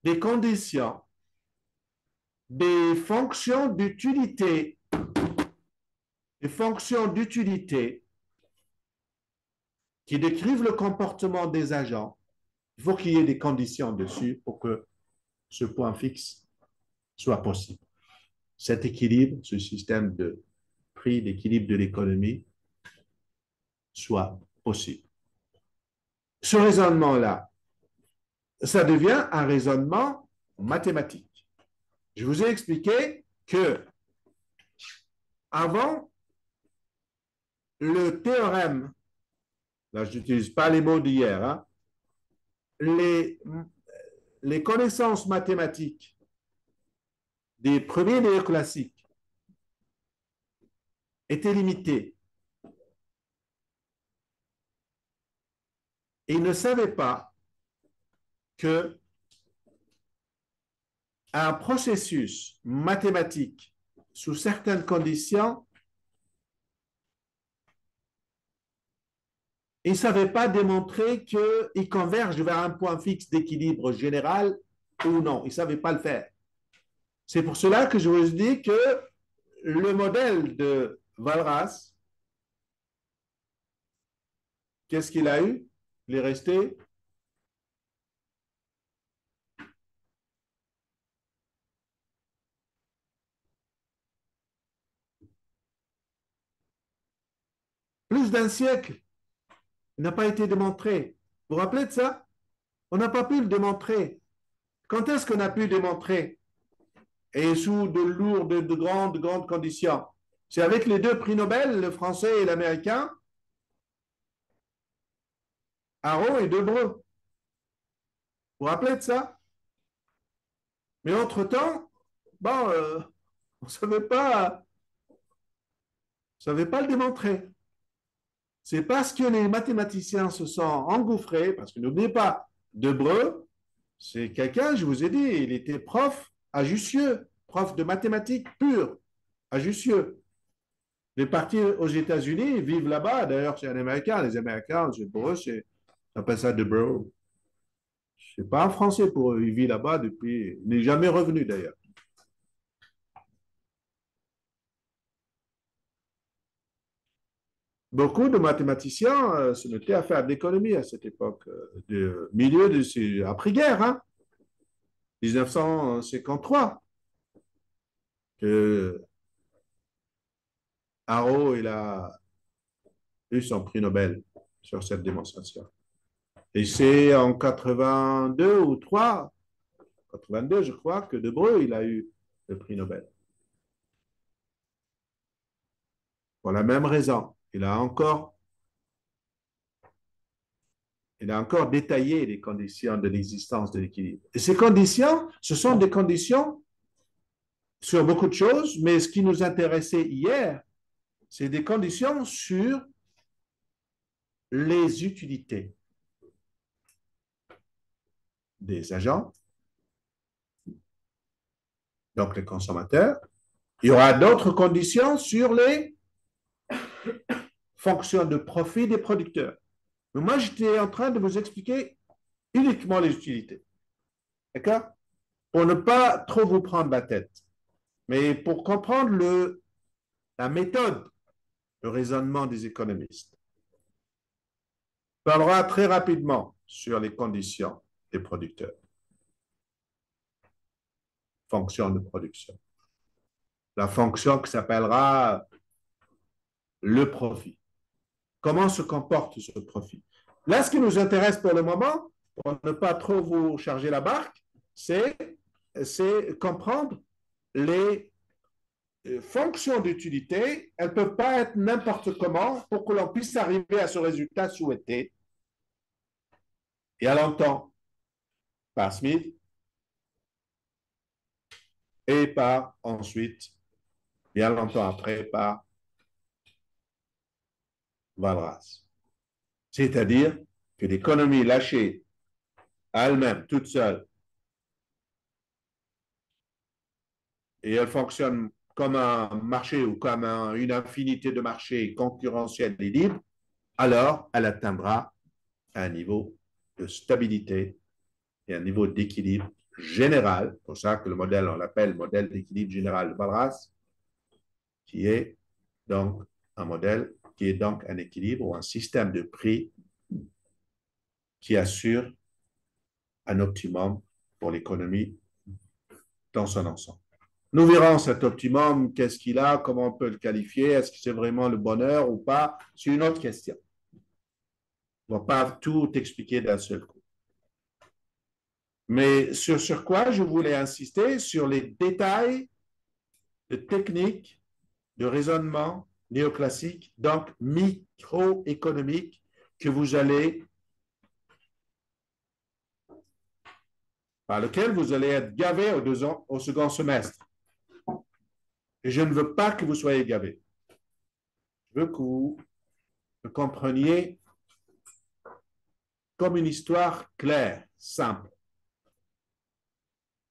des conditions, des fonctions d'utilité, des fonctions d'utilité qui décrivent le comportement des agents. Il faut qu'il y ait des conditions dessus pour que ce point fixe soit possible. Cet équilibre, ce système de prix, d'équilibre de l'économie, soit possible. Ce raisonnement-là, ça devient un raisonnement mathématique. Je vous ai expliqué que avant le théorème, là je n'utilise pas les mots d'hier, hein, les connaissances mathématiques des premiers néoclassiques étaient limitées. Et ils ne savaient pas que un processus mathématique sous certaines conditions, ils ne savaient pas démontrer qu'il converge vers un point fixe d'équilibre général ou non. Ils ne savaient pas le faire. C'est pour cela que je vous dis que le modèle de Walras, qu'est-ce qu'il a eu? Il est resté plus d'un siècle. Il n'a pas été démontré. Vous vous rappelez de ça? On n'a pas pu le démontrer. Quand est-ce qu'on a pu le démontrer? Et sous de grandes conditions. C'est avec les deux prix Nobel, le français et l'américain, Arrow et Debreu. Vous vous rappelez de ça? Mais entre-temps, bon, on ne savait pas le démontrer. C'est parce que les mathématiciens se sont engouffrés, parce que n'oubliez pas, Debreu, c'est quelqu'un, je vous ai dit, il était prof à Jussieu, prof de mathématiques pures à Jussieu. Il est parti aux États-Unis, ils vivent là-bas. D'ailleurs, c'est un Américain. Les Américains, pour eux, on appelle ça Debreu. C'est pas un Français pour eux. Il vit là-bas depuis. Il n'est jamais revenu d'ailleurs. Beaucoup de mathématiciens se mettaient à faire de l'économie à cette époque, milieu de après-guerre, hein, 1953, que Arrow il a eu son prix Nobel sur cette démonstration. Et c'est en 82 ou 3, 82, je crois, que Debreu il a eu le prix Nobel. Pour la même raison, il a encore détaillé les conditions de l'existence de l'équilibre. Et ces conditions, ce sont des conditions sur beaucoup de choses, mais ce qui nous intéressait hier, c'est des conditions sur les utilités des agents, donc les consommateurs. Il y aura d'autres conditions sur les fonctions de profit des producteurs. Mais moi, j'étais en train de vous expliquer uniquement les utilités. D'accord? Pour ne pas trop vous prendre la tête. Mais pour comprendre la méthode de raisonnement des économistes. On parlera très rapidement sur les conditions des producteurs. Fonction de production. La fonction qui s'appellera le profit. Comment se comporte ce profit? Là, ce qui nous intéresse pour le moment, pour ne pas trop vous charger la barque, c'est comprendre les fonctions d'utilité. Elles ne peuvent pas être n'importe comment pour que l'on puisse arriver à ce résultat souhaité. Il y a longtemps, par Smith et par ensuite, bien longtemps après, par Walras. C'est-à-dire que l'économie lâchée à elle-même, toute seule, et elle fonctionne comme un marché ou comme une infinité de marchés concurrentiels et libres, alors elle atteindra un niveau de stabilité et un niveau d'équilibre général. C'est pour ça que le modèle, on l'appelle modèle d'équilibre général de Walras, qui est donc un modèle qui est donc un équilibre ou un système de prix qui assure un optimum pour l'économie dans son ensemble. Nous verrons cet optimum, qu'est-ce qu'il a, comment on peut le qualifier, est-ce que c'est vraiment le bonheur ou pas, c'est une autre question. On ne va pas tout expliquer d'un seul coup. Mais sur quoi je voulais insister, sur les détails de technique, de raisonnement néoclassique, donc microéconomique, que vous allez, par lequel vous allez être gavé au second semestre. Et je ne veux pas que vous soyez gavé. Je veux que vous le compreniez comme une histoire claire, simple.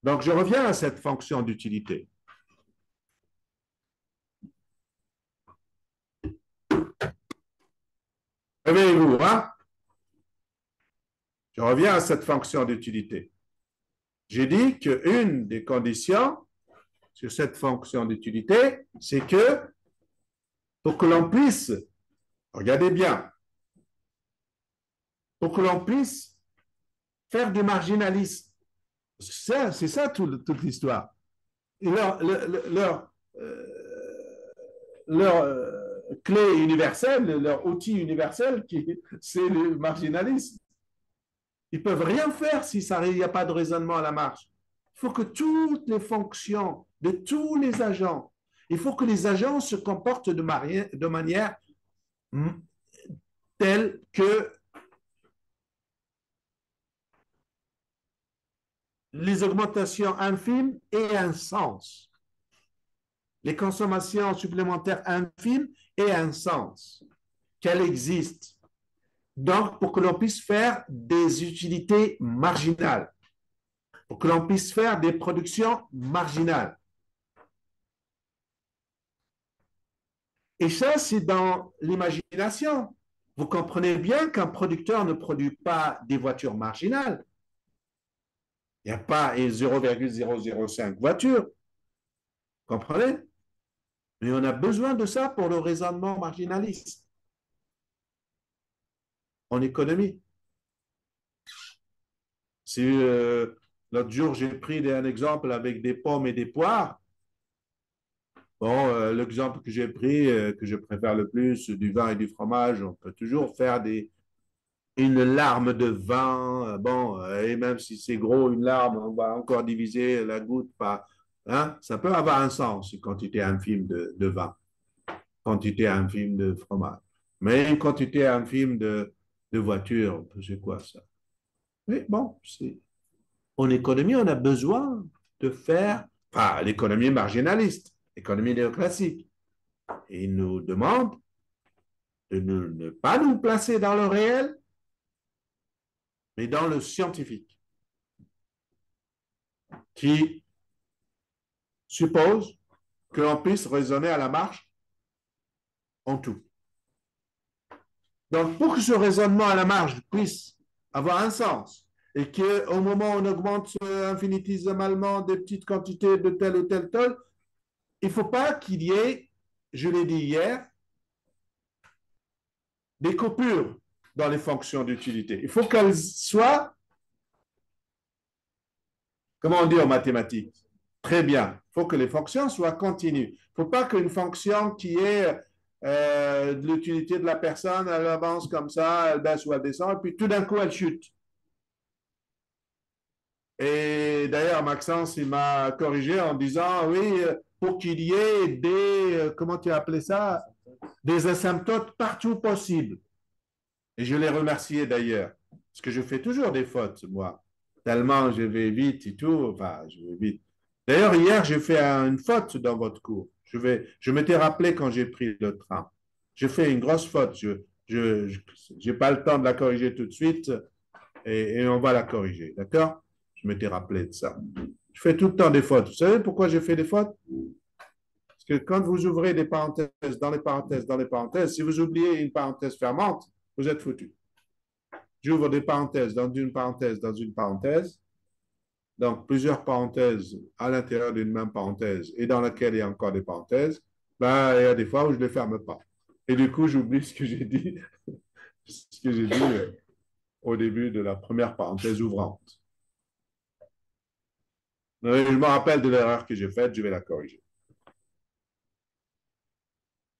Donc, je reviens à cette fonction d'utilité. Réveillez-vous, hein? Je reviens à cette fonction d'utilité. J'ai dit qu'une des conditions sur cette fonction d'utilité, c'est que pour que l'on puisse, regardez bien, pour que l'on puisse faire du marginalisme, c'est ça toute l'histoire. Et leur clé universelle, leur outil universel, c'est le marginalisme. Ils ne peuvent rien faire si il n'y a pas de raisonnement à la marge. Il faut que toutes les fonctions de tous les agents, il faut que les agents se comportent de manière telle que les augmentations infimes aient un sens. Les consommations supplémentaires infimes aient un sens. Qu'elles existent. Donc, pour que l'on puisse faire des utilités marginales, pour que l'on puisse faire des productions marginales. Et ça, c'est dans l'imagination. Vous comprenez bien qu'un producteur ne produit pas des voitures marginales. Il n'y a pas 0,005 voitures. Vous comprenez? Mais on a besoin de ça pour le raisonnement marginaliste en économie. Si l'autre jour, j'ai pris un exemple avec des pommes et des poires. Bon, l'exemple que j'ai pris, que je préfère le plus, du vin et du fromage, on peut toujours faire une larme de vin. Bon, et même si c'est gros, une larme, on va encore diviser la goutte par. Hein, ça peut avoir un sens, une quantité infime de vin, quantité infime de fromage. Mais une quantité infime de voiture, c'est quoi ça? Mais bon, en économie, on a besoin de faire, enfin, l'économie marginaliste, l'économie néoclassique. Et il nous demande de ne pas nous placer dans le réel, mais dans le scientifique, qui suppose que l'on puisse raisonner à la marge en tout. Donc, pour que ce raisonnement à la marge puisse avoir un sens, et qu'au moment où on augmente infinitésimalement des petites quantités de tel ou tel tel, il ne faut pas qu'il y ait, je l'ai dit hier, des coupures dans les fonctions d'utilité. Il faut qu'elles soient, comment on dit en mathématiques? Très bien. Il faut que les fonctions soient continues. Il ne faut pas qu'une fonction qui est de l'utilité de la personne, elle avance comme ça, elle baisse ou elle descend, et puis tout d'un coup, elle chute. Et d'ailleurs, Maxence, il m'a corrigé en disant, oui, pour qu'il y ait des, comment tu as appelé ça, des asymptotes partout possible. Et je l'ai remercié d'ailleurs, parce que je fais toujours des fautes, moi. Tellement je vais vite et tout, enfin, je vais vite. D'ailleurs, hier, j'ai fait une faute dans votre cours. Je m'étais rappelé quand j'ai pris le train. J'ai fait une grosse faute. J'ai pas le temps de la corriger tout de suite et on va la corriger. D'accord? Je m'étais rappelé de ça. Je fais tout le temps des fautes. Vous savez pourquoi j'ai fait des fautes? Parce que quand vous ouvrez des parenthèses, dans les parenthèses, dans les parenthèses, si vous oubliez une parenthèse fermante, vous êtes foutu. J'ouvre des parenthèses dans une parenthèse, dans une parenthèse, donc plusieurs parenthèses à l'intérieur d'une même parenthèse et dans laquelle il y a encore des parenthèses, ben, il y a des fois où je ne les ferme pas. Et du coup, j'oublie ce que j'ai dit, ce que j'ai dit au début de la première parenthèse ouvrante. Je me rappelle de l'erreur que j'ai faite, je vais la corriger.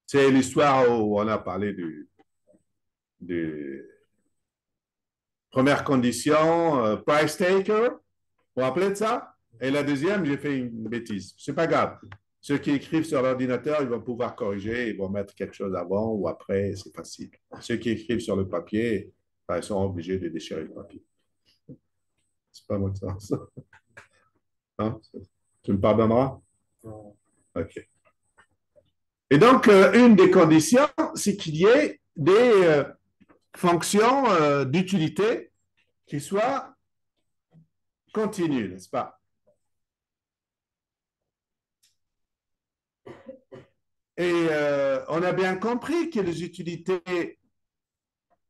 C'est l'histoire où on a parlé du première condition, price taker. Vous vous rappelez de ça? Et la deuxième, j'ai fait une bêtise. C'est pas grave. Ceux qui écrivent sur l'ordinateur, ils vont pouvoir corriger, ils vont mettre quelque chose avant ou après, c'est facile. Ceux qui écrivent sur le papier, ben, ils sont obligés de déchirer le papier. C'est pas moi de ça. Hein? Tu me pardonneras? OK. Et donc, une des conditions, c'est qu'il y ait des fonctions d'utilité qui soient continues, n'est-ce pas? Et on a bien compris que les utilités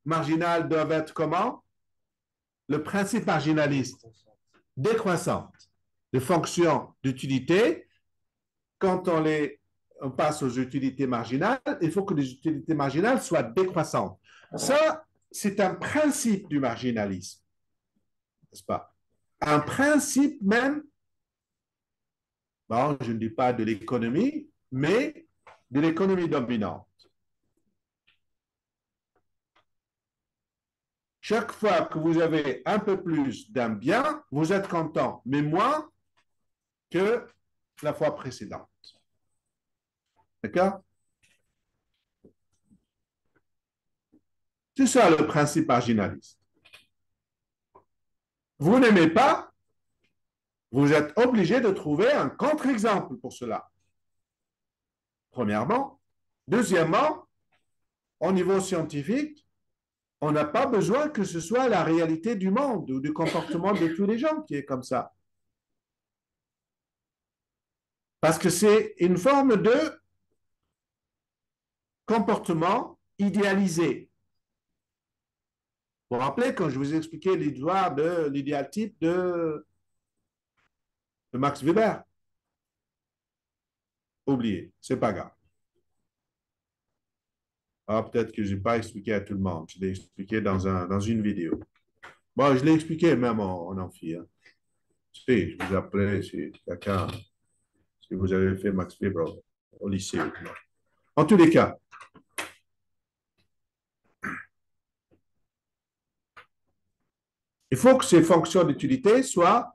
marginales doivent être comment? Le principe marginaliste, décroissante. Les fonctions d'utilité, quand on passe aux utilités marginales, il faut que les utilités marginales soient décroissantes. Ça, c'est un principe du marginalisme, n'est-ce pas? Un principe même, bon, je ne dis pas de l'économie, mais de l'économie dominante. Chaque fois que vous avez un peu plus d'un bien, vous êtes content, mais moins que la fois précédente. D'accord? C'est ça le principe marginaliste. Vous n'aimez pas, vous êtes obligé de trouver un contre-exemple pour cela. Premièrement. Deuxièmement, au niveau scientifique, on n'a pas besoin que ce soit la réalité du monde ou du comportement de tous les gens qui est comme ça. Parce que c'est une forme de comportement idéalisé. Vous vous rappelez quand je vous ai expliqué l'histoire de l'idéal type de Max Weber? Oubliez, c'est pas grave. Ah, peut-être que je n'ai pas expliqué à tout le monde. Je l'ai expliqué dans une vidéo. Bon, je l'ai expliqué même en amphi. Hein. Si, je vous appelais, si quelqu'un, si vous avez fait Max Weber au lycée. En tous les cas, il faut que ces fonctions d'utilité soient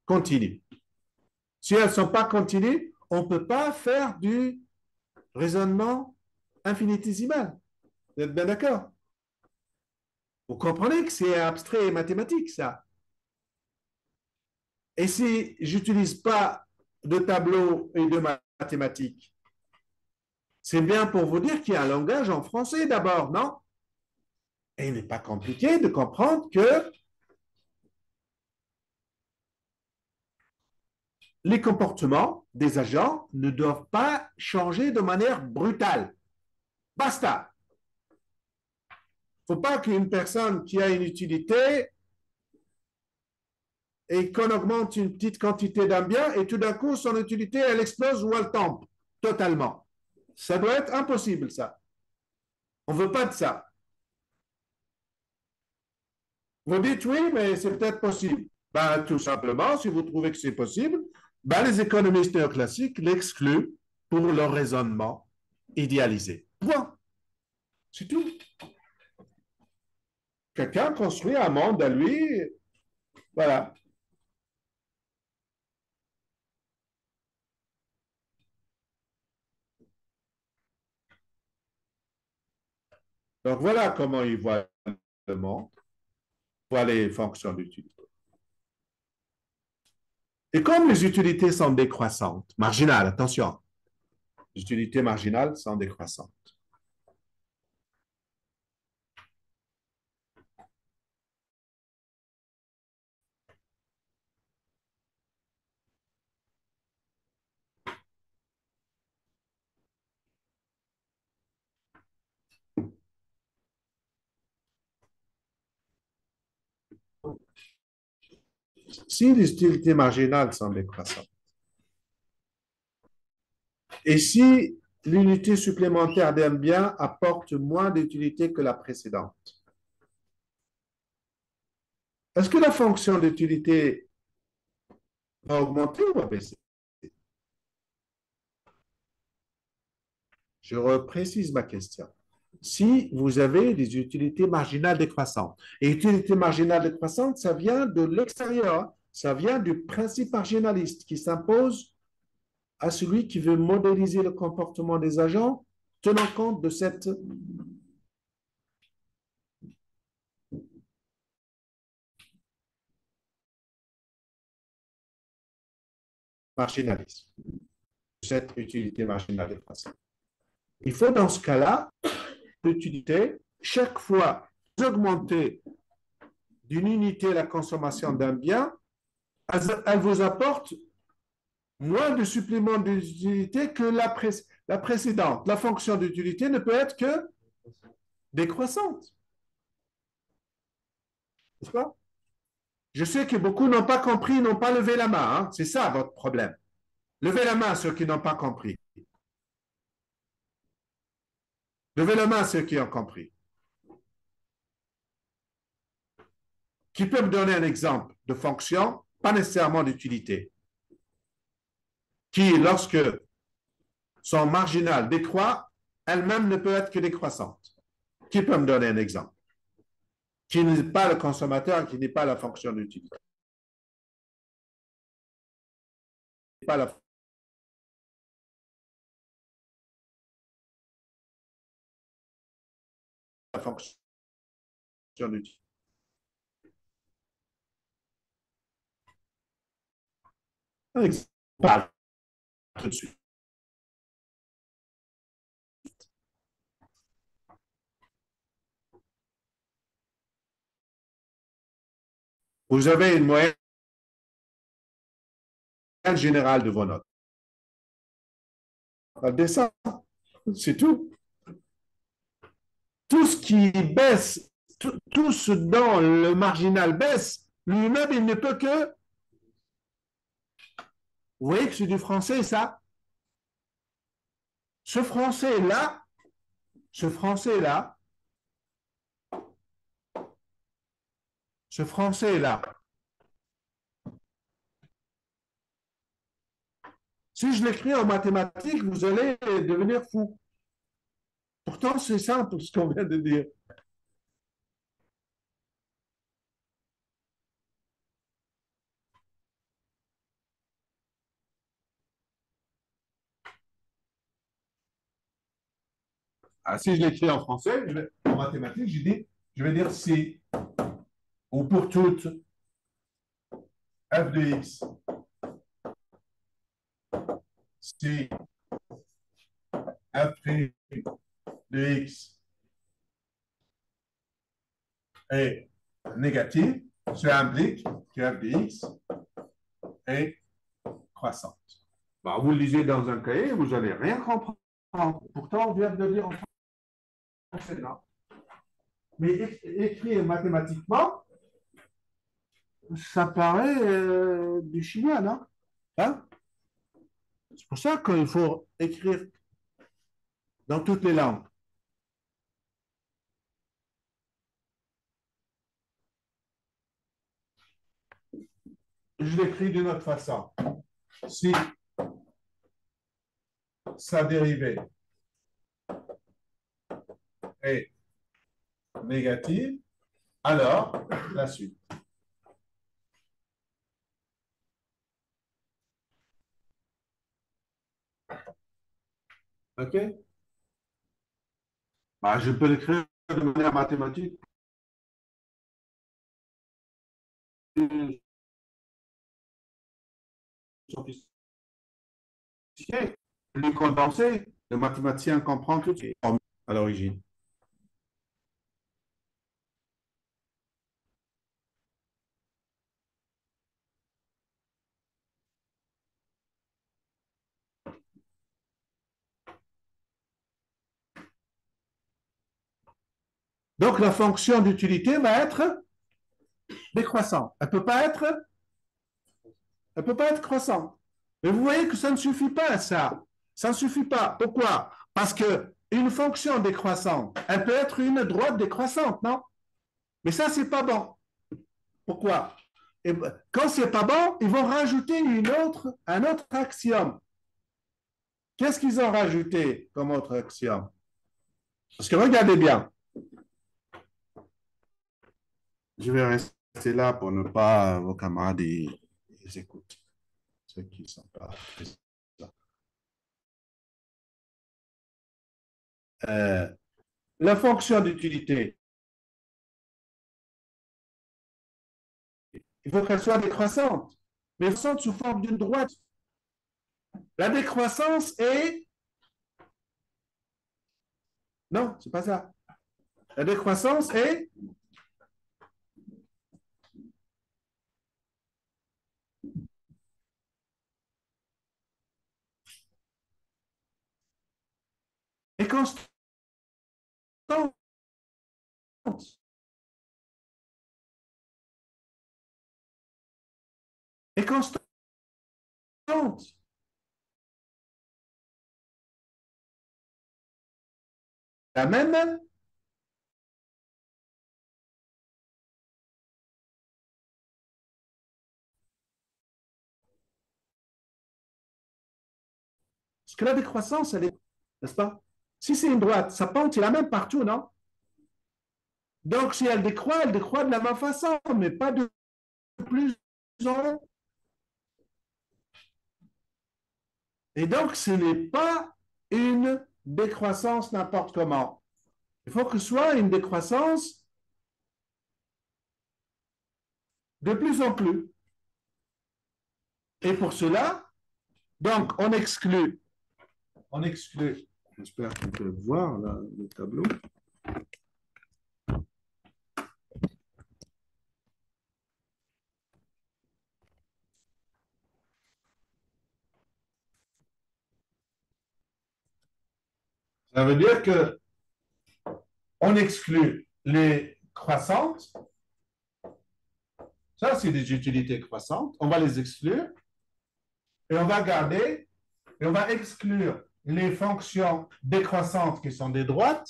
continues. Si elles ne sont pas continues, on ne peut pas faire du raisonnement infinitésimal. Vous êtes bien d'accord? Vous comprenez que c'est abstrait et mathématique, ça. Et si j'utilise pas de tableau et de mathématiques, c'est bien pour vous dire qu'il y a un langage en français d'abord, non? Et il n'est pas compliqué de comprendre que les comportements des agents ne doivent pas changer de manière brutale. Basta. Il ne faut pas qu'une personne qui a une utilité et qu'on augmente une petite quantité d'un bien et tout d'un coup, son utilité, elle explose ou elle tombe totalement. Ça doit être impossible, ça. On ne veut pas de ça. Vous dites oui, mais c'est peut-être possible. Ben, tout simplement, si vous trouvez que c'est possible, ben, les économistes néoclassiques l'excluent pour leur raisonnement idéalisé. Point. C'est tout. Quelqu'un construit un monde à lui, voilà. Donc voilà comment il voit le monde, voit les fonctions d'utilité. Et comme les utilités sont décroissantes, marginales, attention, les utilités marginales sont décroissantes. Si les utilités marginales sont décroissantes, et si l'unité supplémentaire d'un bien apporte moins d'utilité que la précédente, est-ce que la fonction d'utilité va augmenter ou va baisser? Je reprécise ma question. Si vous avez des utilités marginales décroissantes, et utilité marginale décroissante, ça vient de l'extérieur, ça vient du principe marginaliste qui s'impose à celui qui veut modéliser le comportement des agents tenant compte de cette marginalisme, cette utilité marginale décroissante. Il faut dans ce cas-là, l'utilité, chaque fois augmenter d'une unité la consommation d'un bien, elle vous apporte moins de supplément d'utilité que la précédente. La fonction d'utilité ne peut être que décroissante. N'est-ce pas? Je sais que beaucoup n'ont pas compris, n'ont pas levé la main. Hein. C'est ça votre problème. Levez la main ceux qui n'ont pas compris. Levez la main ceux qui ont compris. Qui peut me donner un exemple de fonction, pas nécessairement d'utilité, qui, lorsque son marginal décroît, elle-même ne peut être que décroissante. Qui peut me donner un exemple? Qui n'est pas le consommateur, qui n'est pas la fonction d'utilité. Pas la fonction d'utilité. Un exemple tout de suite. Vous avez une moyenne générale de vos notes. Elle descend, c'est tout. Tout ce qui baisse, tout ce dont le marginal baisse, lui-même, il ne peut que. Vous voyez que c'est du français, ça? Ce français-là, ce français-là, ce français-là, si je l'écris en mathématiques, vous allez devenir fou. Pourtant, c'est simple ce qu'on vient de dire. Ah, si je l'écris en français, en mathématiques, je vais dire si, ou pour toute f de x, si f' de x est négatif, cela implique que f de x est croissante. Bah, vous le lisez dans un cahier, vous n'allez rien comprendre. Pourtant, on vient de le dire en français là. Mais écrire mathématiquement, ça paraît du chinois, non? Hein? C'est pour ça qu'il faut écrire dans toutes les langues. Je l'écris d'une autre façon. Si sa dérivée est négative, alors la suite. OK? Bah, je peux l'écrire de manière mathématique, sophistiqué, plus condensé, le mathématicien comprend tout ce qui est à l'origine. Donc, la fonction d'utilité va être décroissante. Elle peut pas être croissante. Mais vous voyez que ça ne suffit pas, ça. Ça ne suffit pas. Pourquoi? Parce que une fonction décroissante, elle peut être une droite décroissante, non? Mais ça, c'est pas bon. Pourquoi? Et quand c'est pas bon, ils vont rajouter un autre axiome. Qu'est-ce qu'ils ont rajouté comme autre axiome? Parce que regardez bien, je vais rester là pour ne pas vos camarades ils écoutent. Ceux qui ne sont pas. Euh, la fonction d'utilité, il faut qu'elle soit décroissante, mais décroissante sous forme d'une droite. La décroissance est. Non, c'est pas ça. La décroissance est. Est constante. Est constante. La même. Parce que la décroissance, elle est. N'est-ce pas? Si c'est une droite, sa pente est la même partout, non? Donc, si elle décroît de la même façon, mais pas de plus en haut. Et donc, ce n'est pas une décroissance n'importe comment. Il faut que ce soit une décroissance de plus en plus. Et pour cela, donc, on exclut, j'espère qu'on peut voir là, le tableau. Ça veut dire que on exclut les croissantes. Ça, c'est des utilités croissantes. On va les exclure et on va garder et on va exclure les fonctions décroissantes qui sont des droites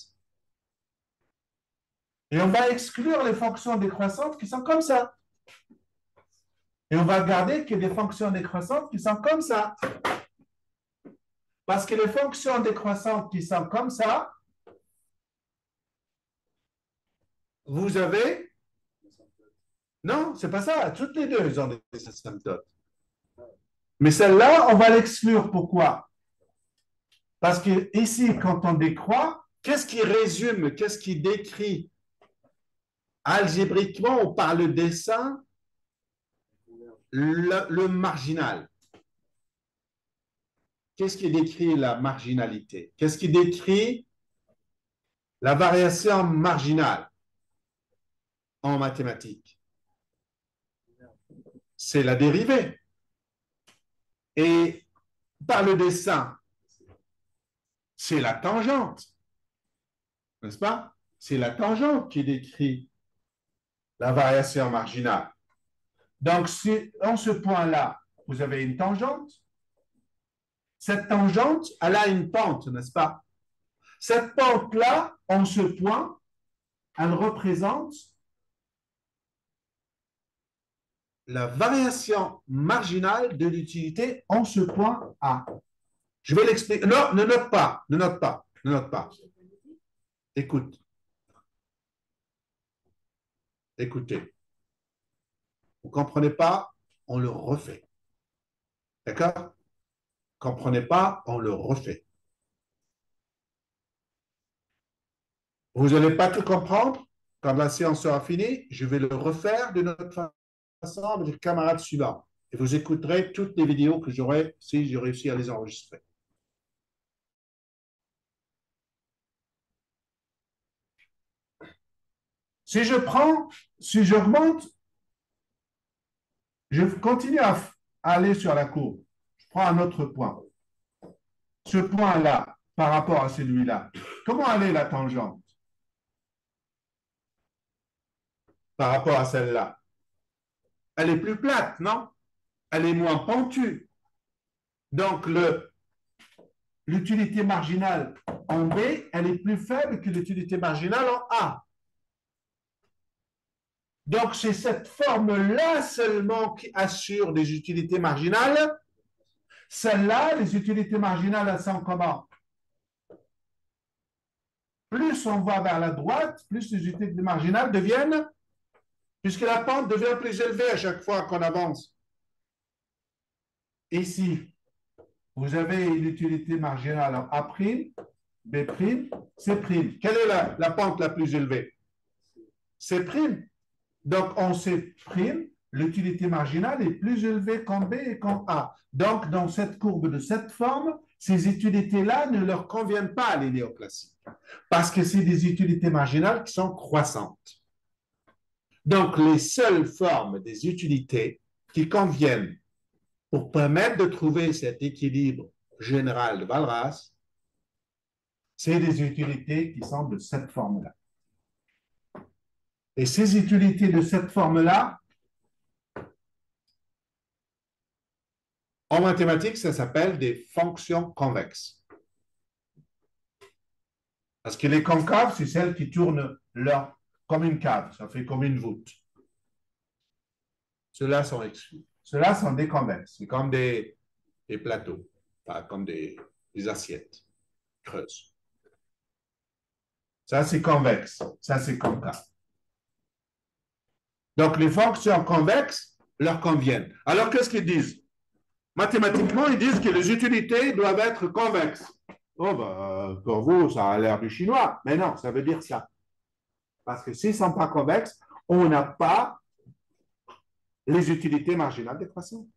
et on va exclure les fonctions décroissantes qui sont comme ça. Et on va garder que des fonctions décroissantes qui sont comme ça. Parce que les fonctions décroissantes qui sont comme ça, vous avez. Non, c'est pas ça. Toutes les deux, elles ont des asymptotes. Mais celle-là, on va l'exclure. Pourquoi? Parce que ici, quand on décroît, qu'est-ce qui résume, qu'est-ce qui décrit algébriquement ou par le dessin le marginal? Qu'est-ce qui décrit la marginalité? Qu'est-ce qui décrit la variation marginale en mathématiques? C'est la dérivée. Et par le dessin, c'est la tangente, n'est-ce pas? C'est la tangente qui décrit la variation marginale. Donc, si en ce point-là, vous avez une tangente, cette tangente, elle a une pente, n'est-ce pas? Cette pente-là, en ce point, elle représente la variation marginale de l'utilité en ce point A. Je vais l'expliquer. Non, ne note pas, ne note pas, ne note pas. Écoute. Écoutez. Vous ne comprenez pas, on le refait. D'accord? Vous ne comprenez pas, on le refait. Vous n'allez pas tout comprendre. Quand la séance sera finie, je vais le refaire de notre façon avec les camarades suivants. Et vous écouterez toutes les vidéos que j'aurai si j'ai réussi à les enregistrer. Si je prends, si j'augmente, je continue à aller sur la courbe. Je prends un autre point. Ce point-là, par rapport à celui-là, comment elle est la tangente par rapport à celle-là? Elle est plus plate, non? Elle est moins pentue. Donc, l'utilité marginale en B, elle est plus faible que l'utilité marginale en A. Donc, c'est cette forme-là seulement qui assure des utilités marginales. Celle-là, les utilités marginales, elles sont comment? Plus on va vers la droite, plus les utilités marginales deviennent, puisque la pente devient plus élevée à chaque fois qu'on avance. Ici, vous avez une utilité marginale en A', B', C'. Quelle est la pente la plus élevée? C'. Donc, en C', l'utilité marginale est plus élevée qu'en B et qu'en A. Donc, dans cette courbe de cette forme, ces utilités-là ne leur conviennent pas à les néoclassiques, parce que c'est des utilités marginales qui sont croissantes. Donc, les seules formes des utilités qui conviennent pour permettre de trouver cet équilibre général de Walras, c'est des utilités qui sont de cette forme-là. Et ces utilités de cette forme-là, en mathématiques, ça s'appelle des fonctions convexes. Parce que les concaves, c'est celles qui tournent leur, comme une cave, ça fait comme une voûte. Ceux-là sont exclus. Ceux-là sont des convexes, c'est comme des plateaux, enfin, comme des assiettes creuses. Ça, c'est convexe, ça, c'est concave. Donc, les fonctions convexes leur conviennent. Alors, qu'est-ce qu'ils disent? Mathématiquement, ils disent que les utilités doivent être convexes. Oh, ben, pour vous, ça a l'air du chinois. Mais non, ça veut dire ça. Parce que s'ils ne sont pas convexes, on n'a pas les utilités marginales décroissantes.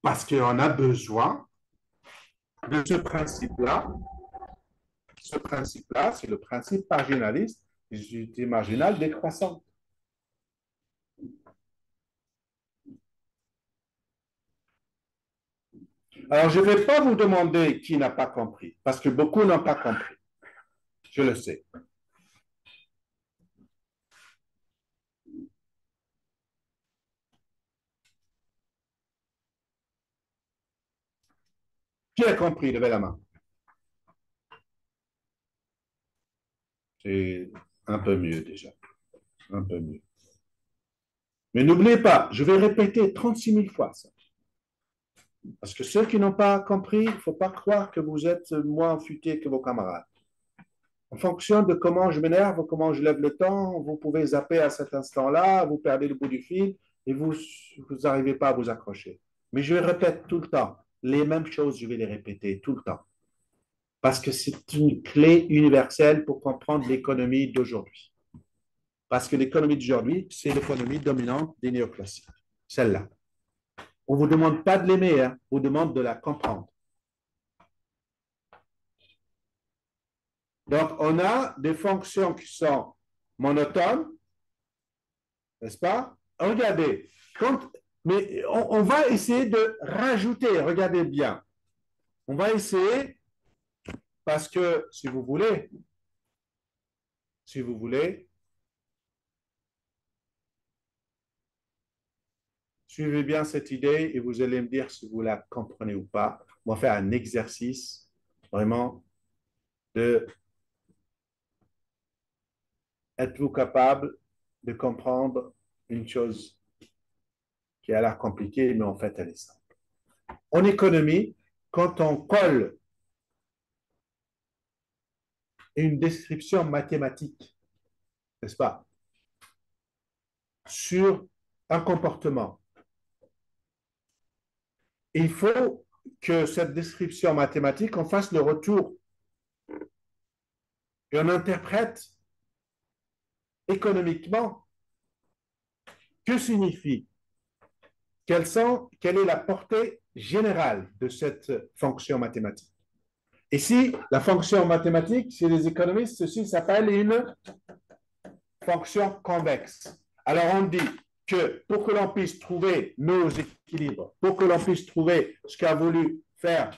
Parce qu'on a besoin de ce principe-là. Ce principe-là, c'est le principe marginaliste des utilités marginales décroissantes. Alors, je ne vais pas vous demander qui n'a pas compris, parce que beaucoup n'ont pas compris. Je le sais. Qui a compris? Levez la main. C'est un peu mieux déjà. Un peu mieux. Mais n'oubliez pas, je vais répéter 36 000 fois ça. Parce que ceux qui n'ont pas compris, il ne faut pas croire que vous êtes moins futé que vos camarades. En fonction de comment je m'énerve, comment je lève le temps, vous pouvez zapper à cet instant-là, vous perdez le bout du fil et vous n'arrivez pas à vous accrocher. Mais je répète tout le temps. Les mêmes choses, je vais les répéter tout le temps. Parce que c'est une clé universelle pour comprendre l'économie d'aujourd'hui. Parce que l'économie d'aujourd'hui, c'est l'économie dominante des néoclassiques. Celle-là. On ne vous demande pas de l'aimer, hein, on vous demande de la comprendre. Donc, on a des fonctions qui sont monotones, n'est-ce pas? Regardez, mais on va essayer de rajouter, regardez bien. On va essayer, parce que si vous voulez, suivez bien cette idée et vous allez me dire si vous la comprenez ou pas. On va faire un exercice vraiment de êtes-vous capable de comprendre une chose qui a l'air compliquée, mais en fait, elle est simple. En économie, quand on colle une description mathématique, n'est-ce pas, sur un comportement, il faut que cette description mathématique, on fasse le retour et on interprète économiquement que signifie, quelle est la portée générale de cette fonction mathématique. Ici, la fonction mathématique, chez les économistes, ceci s'appelle une fonction convexe. Alors, on dit que pour que l'on puisse trouver nos équilibres, pour que l'on puisse trouver ce qu'a voulu faire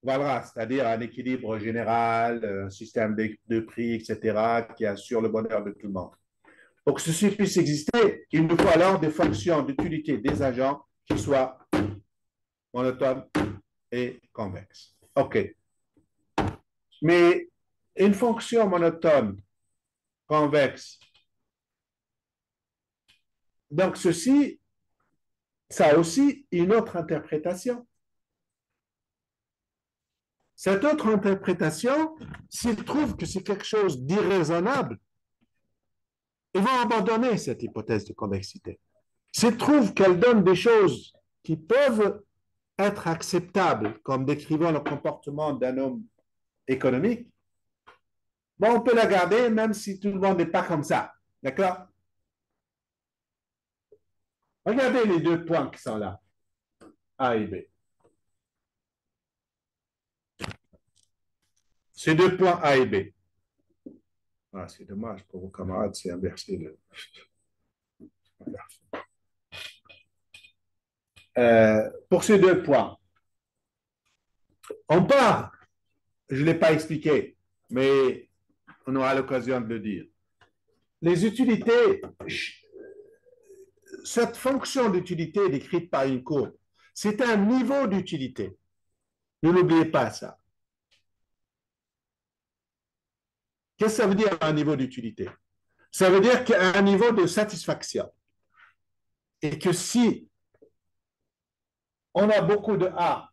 Valras, c'est-à-dire un équilibre général, un système de prix, etc., qui assure le bonheur de tout le monde. Pour que ceci puisse exister, il nous faut alors des fonctions d'utilité des agents qui soient monotones et convexes. OK. Mais une fonction monotone, convexe, donc ceci, ça a aussi une autre interprétation. Cette autre interprétation, s'ils trouvent que c'est quelque chose d'irraisonnable, ils vont abandonner cette hypothèse de convexité. S'ils trouvent qu'elle donne des choses qui peuvent être acceptables, comme décrivant le comportement d'un homme économique, bon, on peut la garder même si tout le monde n'est pas comme ça. D'accord? Regardez les deux points qui sont là, A et B. Ces deux points A et B. Ah, c'est dommage pour vos camarades, c'est inversé. Pour ces deux points, on part, je ne l'ai pas expliqué, mais on aura l'occasion de le dire. Les utilités, cette fonction d'utilité décrite par une courbe, c'est un niveau d'utilité. Ne l'oubliez pas ça. Qu'est-ce que ça veut dire un niveau d'utilité? Ça veut dire qu'il y a un niveau de satisfaction. Et que si on a beaucoup de A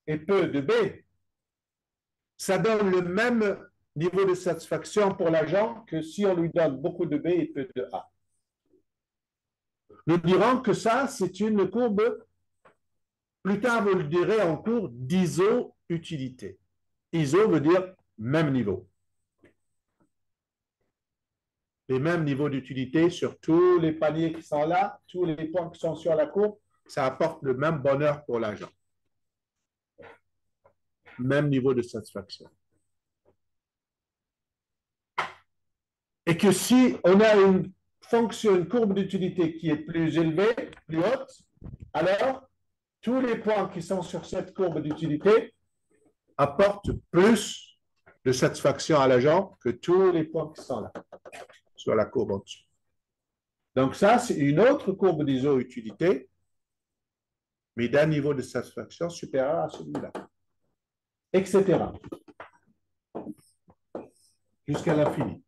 et peu de B, ça donne le même niveau de satisfaction pour l'agent que si on lui donne beaucoup de B et peu de A. Nous dirons que ça, c'est une courbe, plus tard vous le direz en cours, d'iso-utilité. ISO veut dire même niveau. Les mêmes niveaux d'utilité sur tous les paniers qui sont là, tous les points qui sont sur la courbe, ça apporte le même bonheur pour l'agent. Même niveau de satisfaction. Et que si on a une fonction, une courbe d'utilité qui est plus élevée, plus haute, alors tous les points qui sont sur cette courbe d'utilité apportent plus de satisfaction à l'agent que tous les points qui sont là, sur la courbe en dessous. Donc ça, c'est une autre courbe d'iso-utilité, mais d'un niveau de satisfaction supérieur à celui-là, etc. Jusqu'à l'infini.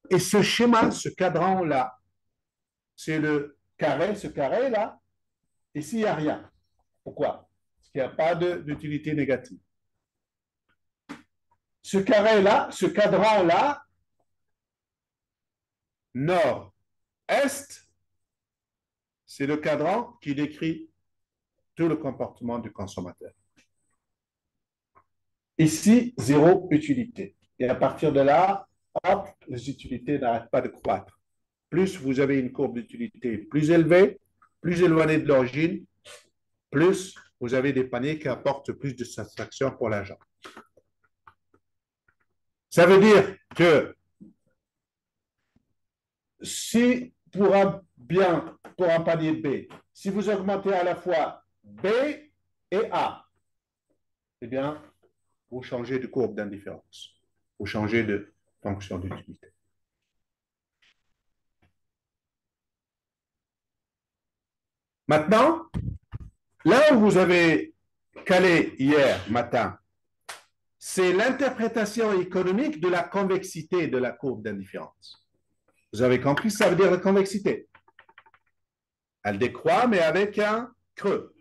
Et ce schéma, ce cadran-là, c'est le carré, ce carré-là. Ici, il n'y a rien. Pourquoi? Parce qu'il n'y a pas d'utilité négative. Ce carré-là, ce cadran-là, nord-est, c'est le cadran qui décrit tout le comportement du consommateur. Ici, zéro utilité. Et à partir de là, hop, les utilités n'arrêtent pas de croître. Plus vous avez une courbe d'utilité plus élevée, plus éloignée de l'origine, plus vous avez des paniers qui apportent plus de satisfaction pour l'agent. Ça veut dire que si pour un panier B, si vous augmentez à la fois B et A, eh bien, vous changez de courbe d'indifférence. Vous changez de fonction d'utilité. Maintenant, là où vous avez calé hier matin, c'est l'interprétation économique de la convexité de la courbe d'indifférence. Vous avez compris ce que ça veut dire la convexité? Elle décroît, mais avec un creux.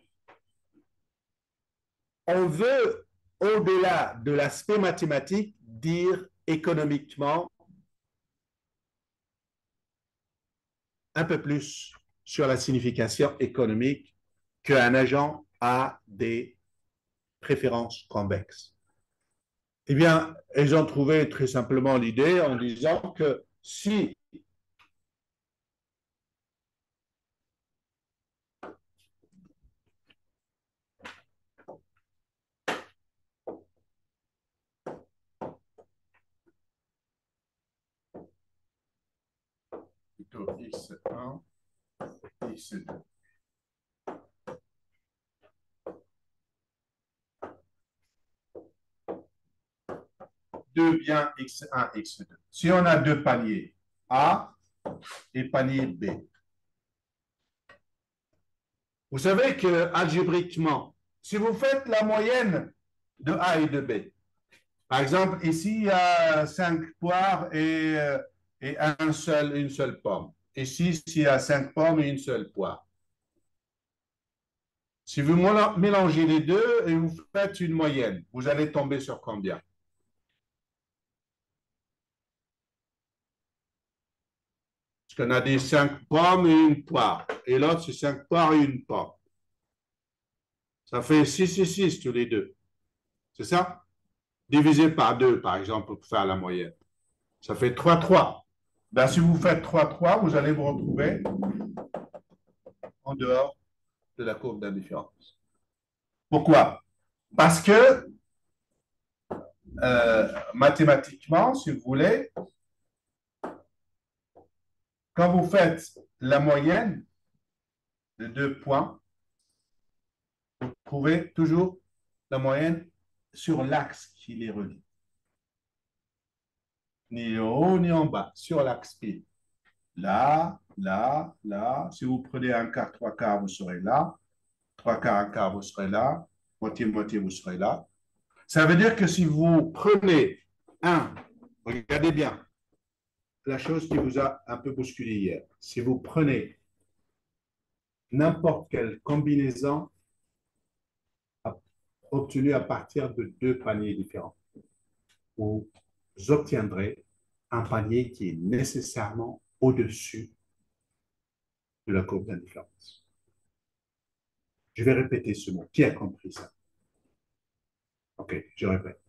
On veut, au-delà de l'aspect mathématique, dire économiquement un peu plus sur la signification économique qu'un agent a des préférences convexes? Eh bien, ils ont trouvé très simplement l'idée en disant que si plutôt x1, x2. Deux biens x1, x2. Si on a deux paniers, A et panier B, vous savez que algébriquement, si vous faites la moyenne de A et de B, par exemple, ici, il y a 5 poires et une seule pomme. Ici, il y a 5 pommes et une seule poire. Si vous mélangez les deux et vous faites une moyenne, vous allez tomber sur combien? Parce qu'on a dit 5 pommes et une poire. Et l'autre, c'est 5 poires et une pomme. Ça fait 6 et 6 tous les deux. C'est ça? Divisé par 2, par exemple, pour faire la moyenne. Ça fait 3, 3. Ben, si vous faites 3, 3, vous allez vous retrouver en dehors de la courbe d'indifférence. Pourquoi? Parce que mathématiquement, si vous voulez, quand vous faites la moyenne de deux points, vous trouvez toujours la moyenne sur l'axe qui les relie. Ni en haut ni en bas, sur l'axe pi. Là, là, là. Si vous prenez un quart, trois quarts, vous serez là. Trois quarts, un quart, vous serez là. Moitié, moitié, vous serez là. Ça veut dire que si vous prenez un, regardez bien, la chose qui vous a un peu bousculé hier. Si vous prenez n'importe quelle combinaison obtenue à partir de deux paniers différents, vous obtiendrez un panier qui est nécessairement au-dessus de la courbe d'indifférence. Je vais répéter ce mot. Qui a compris ça? OK, je répète.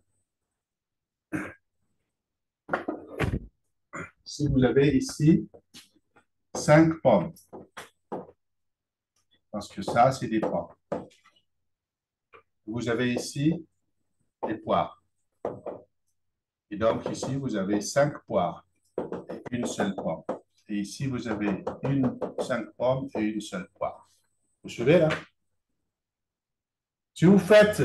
Si vous avez ici 5 pommes, parce que ça, c'est des pommes. Vous avez ici des poires. Et donc, ici, vous avez 5 poires et une seule pomme. Et ici, vous avez 5 pommes et une seule poire. Vous suivez là? Si vous faites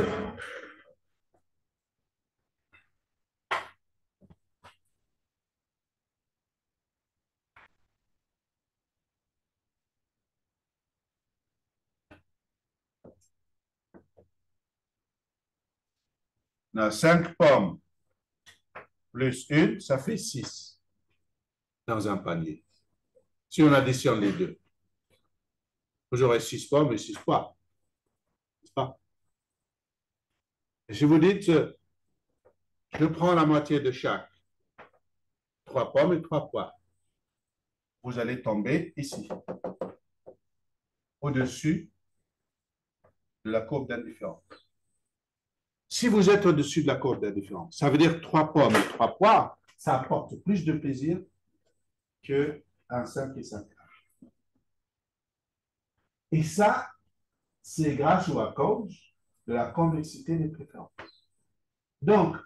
là, 5 pommes plus une, ça fait 6 dans un panier. Si on additionne les deux, vous aurez 6 pommes et 6 poires. N'est-ce pas? Et si vous dites, je prends la moitié de chaque, 3 pommes et 3 poires, vous allez tomber ici, au-dessus de la courbe d'indifférence. Si vous êtes au-dessus de la courbe d'indifférence, ça veut dire 3 pommes et 3 poires, ça apporte plus de plaisir qu'un 5 et 5. Et ça, c'est grâce ou à cause de la convexité des préférences. Donc,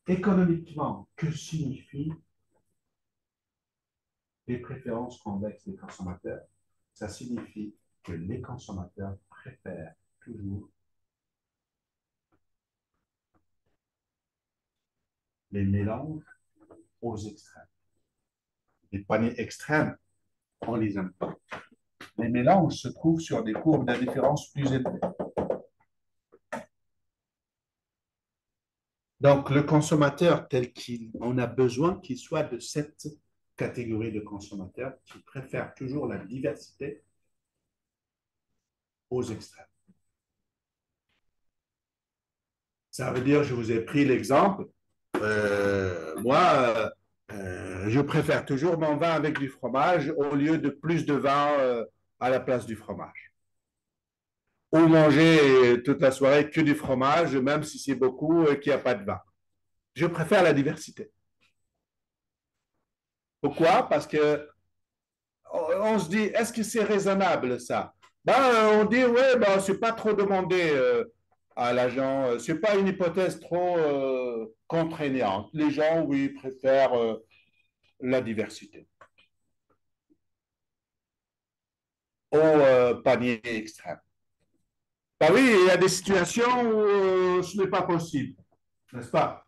économiquement, que signifient les préférences convexes des consommateurs? Ça signifie que les consommateurs préfèrent toujours les mélanges aux extrêmes. Les paniers extrêmes, on les aime pas. Les mélanges se trouvent sur des courbes d'indifférence plus élevées. Donc, le consommateur tel qu'on a besoin qu'il soit de cette catégorie de consommateurs qui préfèrent toujours la diversité aux extrêmes. Ça veut dire, je vous ai pris l'exemple, moi, je préfère toujours mon vin avec du fromage au lieu de plus de vin à la place du fromage. ou manger toute la soirée que du fromage, même si c'est beaucoup et qu'il n'y a pas de vin. Je préfère la diversité. Pourquoi? Parce que on se dit, est-ce que c'est raisonnable ça? Ben, on dit, oui, ben, c'est pas trop demandé à l'agent, c'est pas une hypothèse trop contraignante. Les gens, oui, préfèrent la diversité au panier extrême. Ben oui, il y a des situations où ce n'est pas possible, n'est-ce pas?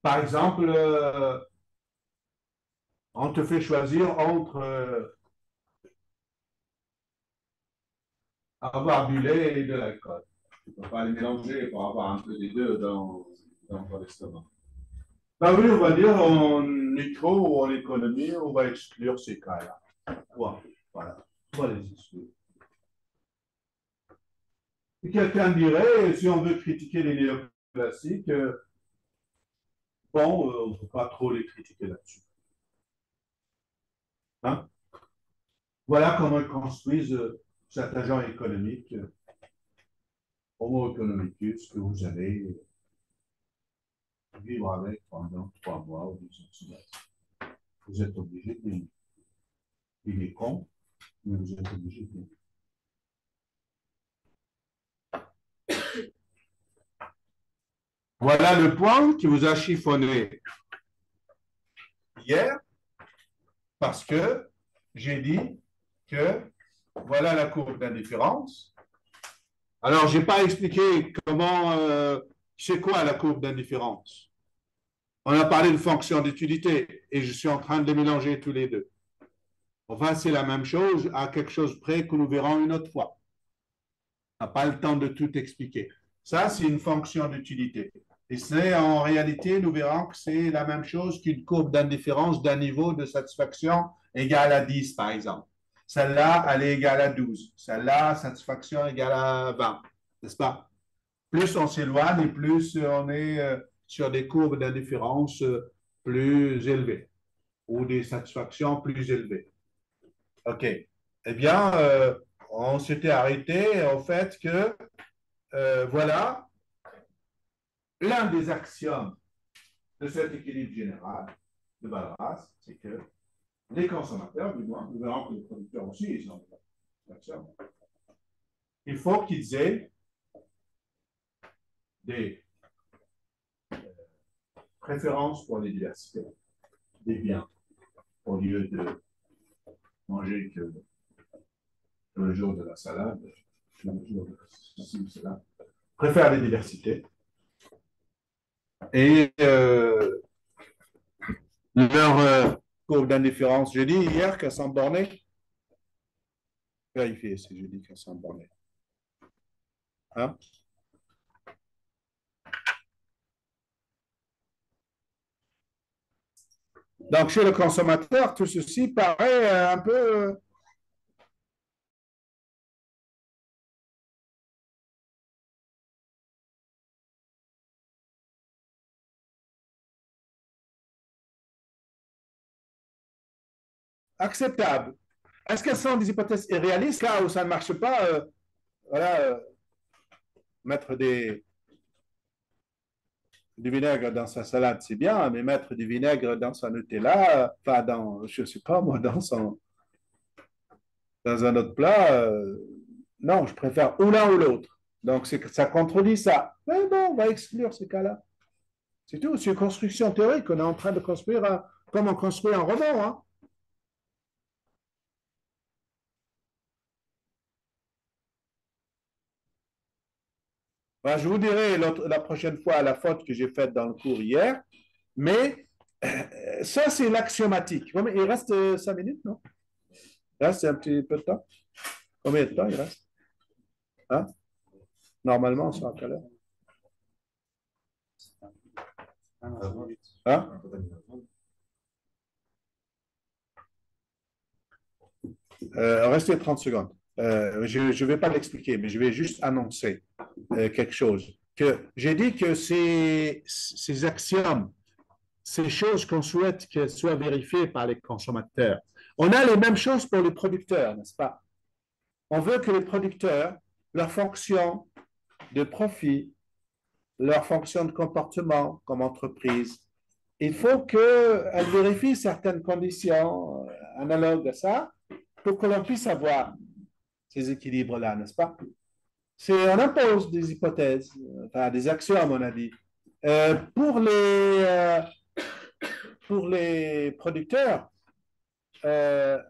Par exemple, on te fait choisir entre avoir du lait et de l'alcool. Tu ne peux pas les mélanger pour avoir un peu des deux dans ton estomac. Ben oui, on va dire en micro ou en économie, on va exclure ces cas-là. Ouais, voilà, on va les exclure. Et quelqu'un dirait, si on veut critiquer les néoclassiques, bon, on ne peut pas trop les critiquer là-dessus. Hein? Voilà comment ils construisent cet agent économique, homo economicus, que vous allez vivre avec pendant 3 mois ou 2 semaines. Vous êtes obligé de vivre. Il est con, mais vous êtes obligé de vivre. Voilà le point qui vous a chiffonné hier, parce que j'ai dit que voilà la courbe d'indifférence. Alors, je n'ai pas expliqué comment, c'est quoi la courbe d'indifférence. On a parlé de fonction d'utilité et je suis en train de les mélanger tous les deux. Enfin, c'est la même chose à quelque chose près que nous verrons une autre fois. On n'a pas le temps de tout expliquer. Ça, c'est une fonction d'utilité. Et c'est en réalité, nous verrons que c'est la même chose qu'une courbe d'indifférence d'un niveau de satisfaction égal à 10, par exemple. Celle-là, elle est égale à 12. Celle-là, satisfaction égale à 20. N'est-ce pas? Plus on s'éloigne et plus on est sur des courbes d'indifférence plus élevées ou des satisfactions plus élevées. OK. Eh bien, on s'était arrêté au fait que, voilà, l'un des axiomes de cet équilibre général de Walras, c'est que les consommateurs, du moins, nous verrons que les producteurs aussi, ils ont des axiomes. Il faut qu'ils aient des préférences pour les diversités, des biens, au lieu de manger que le jour de la salade, le jour de ceci ou cela, préfèrent les diversités. Et leur courbe d'indifférence, j'ai dit hier qu'elles sont bornées. Vérifiez si j'ai dit qu'elles sont bornées. Hein? Donc, chez le consommateur, tout ceci paraît un peu acceptable. Est-ce qu'elles sont des hypothèses réalistes là où ça ne marche pas? Voilà, mettre du vinaigre dans sa salade, c'est bien, mais mettre du vinaigre dans sa Nutella, enfin dans, je ne sais pas moi, dans un autre plat, non, je préfère ou l'un ou l'autre. Donc, ça contredit ça. Mais bon, on va exclure ces cas-là. C'est tout. C'est une construction théorique. On est en train de construire, comme on construit un roman. Hein. Ben, je vous dirai la prochaine fois la faute que j'ai faite dans le cours hier. Mais ça, c'est l'axiomatique. Il reste 5 minutes, non? Il reste un petit peu de temps. Combien de temps il reste? Hein? Normalement, on sera à quelle heure? Hein? Restez 30 secondes. Je ne vais pas l'expliquer, mais je vais juste annoncer quelque chose. J'ai dit que ces axiomes, ces choses qu'on souhaite qu'elles soient vérifiées par les consommateurs, on a les mêmes choses pour les producteurs, n'est-ce pas? On veut que les producteurs leur fonction de profit, leur fonction de comportement comme entreprise. Il faut qu'elle vérifie certaines conditions analogues à ça pour que l'on puisse avoir ces équilibres-là, n'est-ce pas? On impose des hypothèses, enfin des actions, à mon avis. Euh, pour, les, euh, pour les producteurs, euh,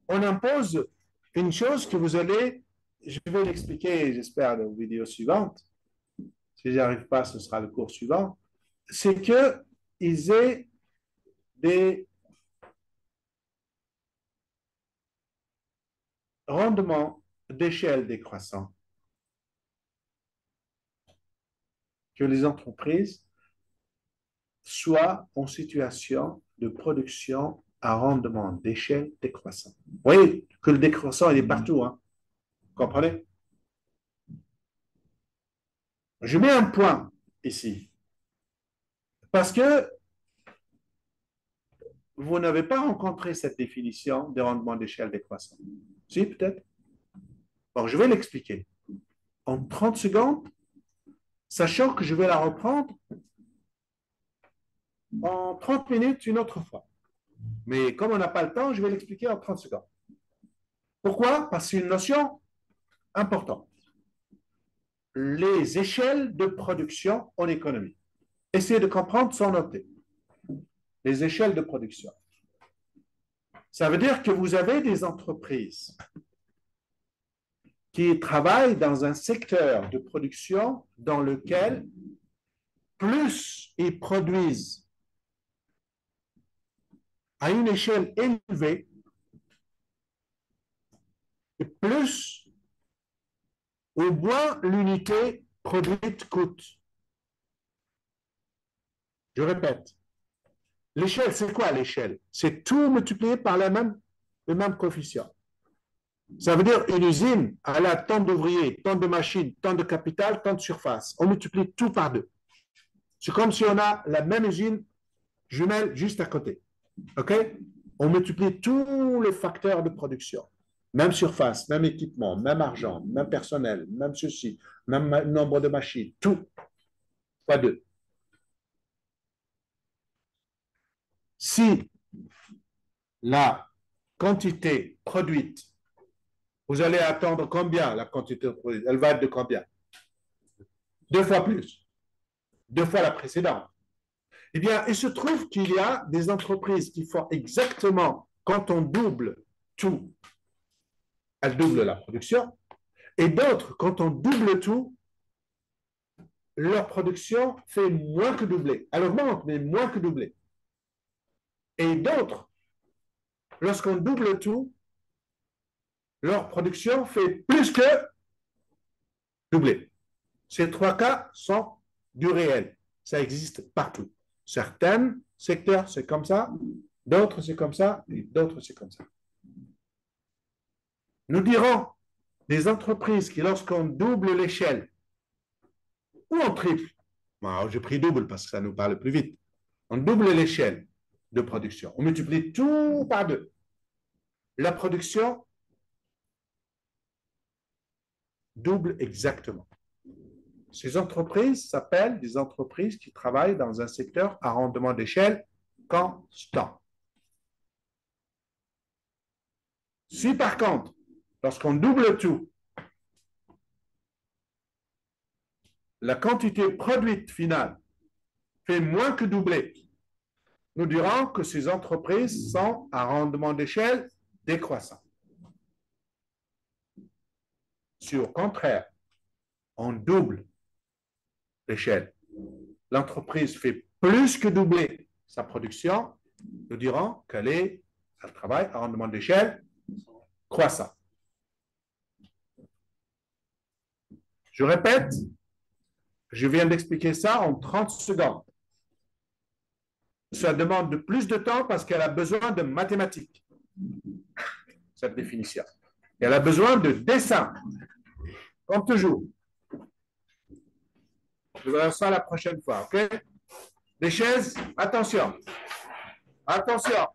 on impose une chose que vous allez, je vais l'expliquer, j'espère, dans la vidéo suivante. Si j'y arrive pas, ce sera le cours suivant. C'est qu'ils aient des rendements d'échelle décroissants, que les entreprises soient en situation de production à rendement d'échelle décroissant. Vous voyez que le décroissant, il est partout, hein? Vous comprenez? Je mets un point ici, parce que vous n'avez pas rencontré cette définition de rendement d'échelle décroissant. Si, peut-être? Bon, je vais l'expliquer en 30 secondes, sachant que je vais la reprendre en 30 minutes une autre fois. Mais comme on n'a pas le temps, je vais l'expliquer en 30 secondes. Pourquoi? Parce que c'est une notion importante. Les échelles de production en économie. Essayez de comprendre sans noter. Les échelles de production. Ça veut dire que vous avez des entreprises qui travaillent dans un secteur de production dans lequel plus ils produisent à une échelle élevée, et plus ou moins l'unité produite coûte. Je répète, l'échelle, c'est quoi l'échelle? C'est tout multiplié par le même coefficient. Ça veut dire une usine, elle a tant d'ouvriers, tant de machines, tant de capital, tant de surface. On multiplie tout par deux. C'est comme si on a la même usine jumelle juste à côté. OK? On multiplie tous les facteurs de production. Même surface, même équipement, même argent, même personnel, même ceci, même nombre de machines, tout. Pas deux. Si la quantité produite, vous allez attendre combien la quantité produite? Elle va être de combien? Deux fois plus. Deux fois la précédente. Eh bien, il se trouve qu'il y a des entreprises qui font exactement, quand on double tout, elles doublent la production, et d'autres, quand on double tout, leur production fait moins que doubler. Elle augmente, mais moins que doubler. Et d'autres, lorsqu'on double tout, leur production fait plus que doubler. Ces trois cas sont du réel. Ça existe partout. Certains secteurs, c'est comme ça, d'autres, c'est comme ça, et d'autres, c'est comme ça. Nous dirons des entreprises qui, lorsqu'on double l'échelle, ou on triple, bon, j'ai pris double parce que ça nous parle plus vite, on double l'échelle de production, on multiplie tout par deux. La production double exactement. Ces entreprises s'appellent des entreprises qui travaillent dans un secteur à rendement d'échelle constant. Si par contre, lorsqu'on double tout, la quantité produite finale fait moins que doubler, nous dirons que ces entreprises sont à rendement d'échelle décroissant. Si au contraire, on double l'échelle, l'entreprise fait plus que doubler sa production, nous dirons qu'elle travaille à rendement d'échelle croissant. Je répète, je viens d'expliquer ça en 30 secondes. Ça demande de plus de temps parce qu'elle a besoin de mathématiques, cette définition. Et elle a besoin de dessin, comme toujours. Je verrai ça la prochaine fois, OK? Les chaises, attention. Attention.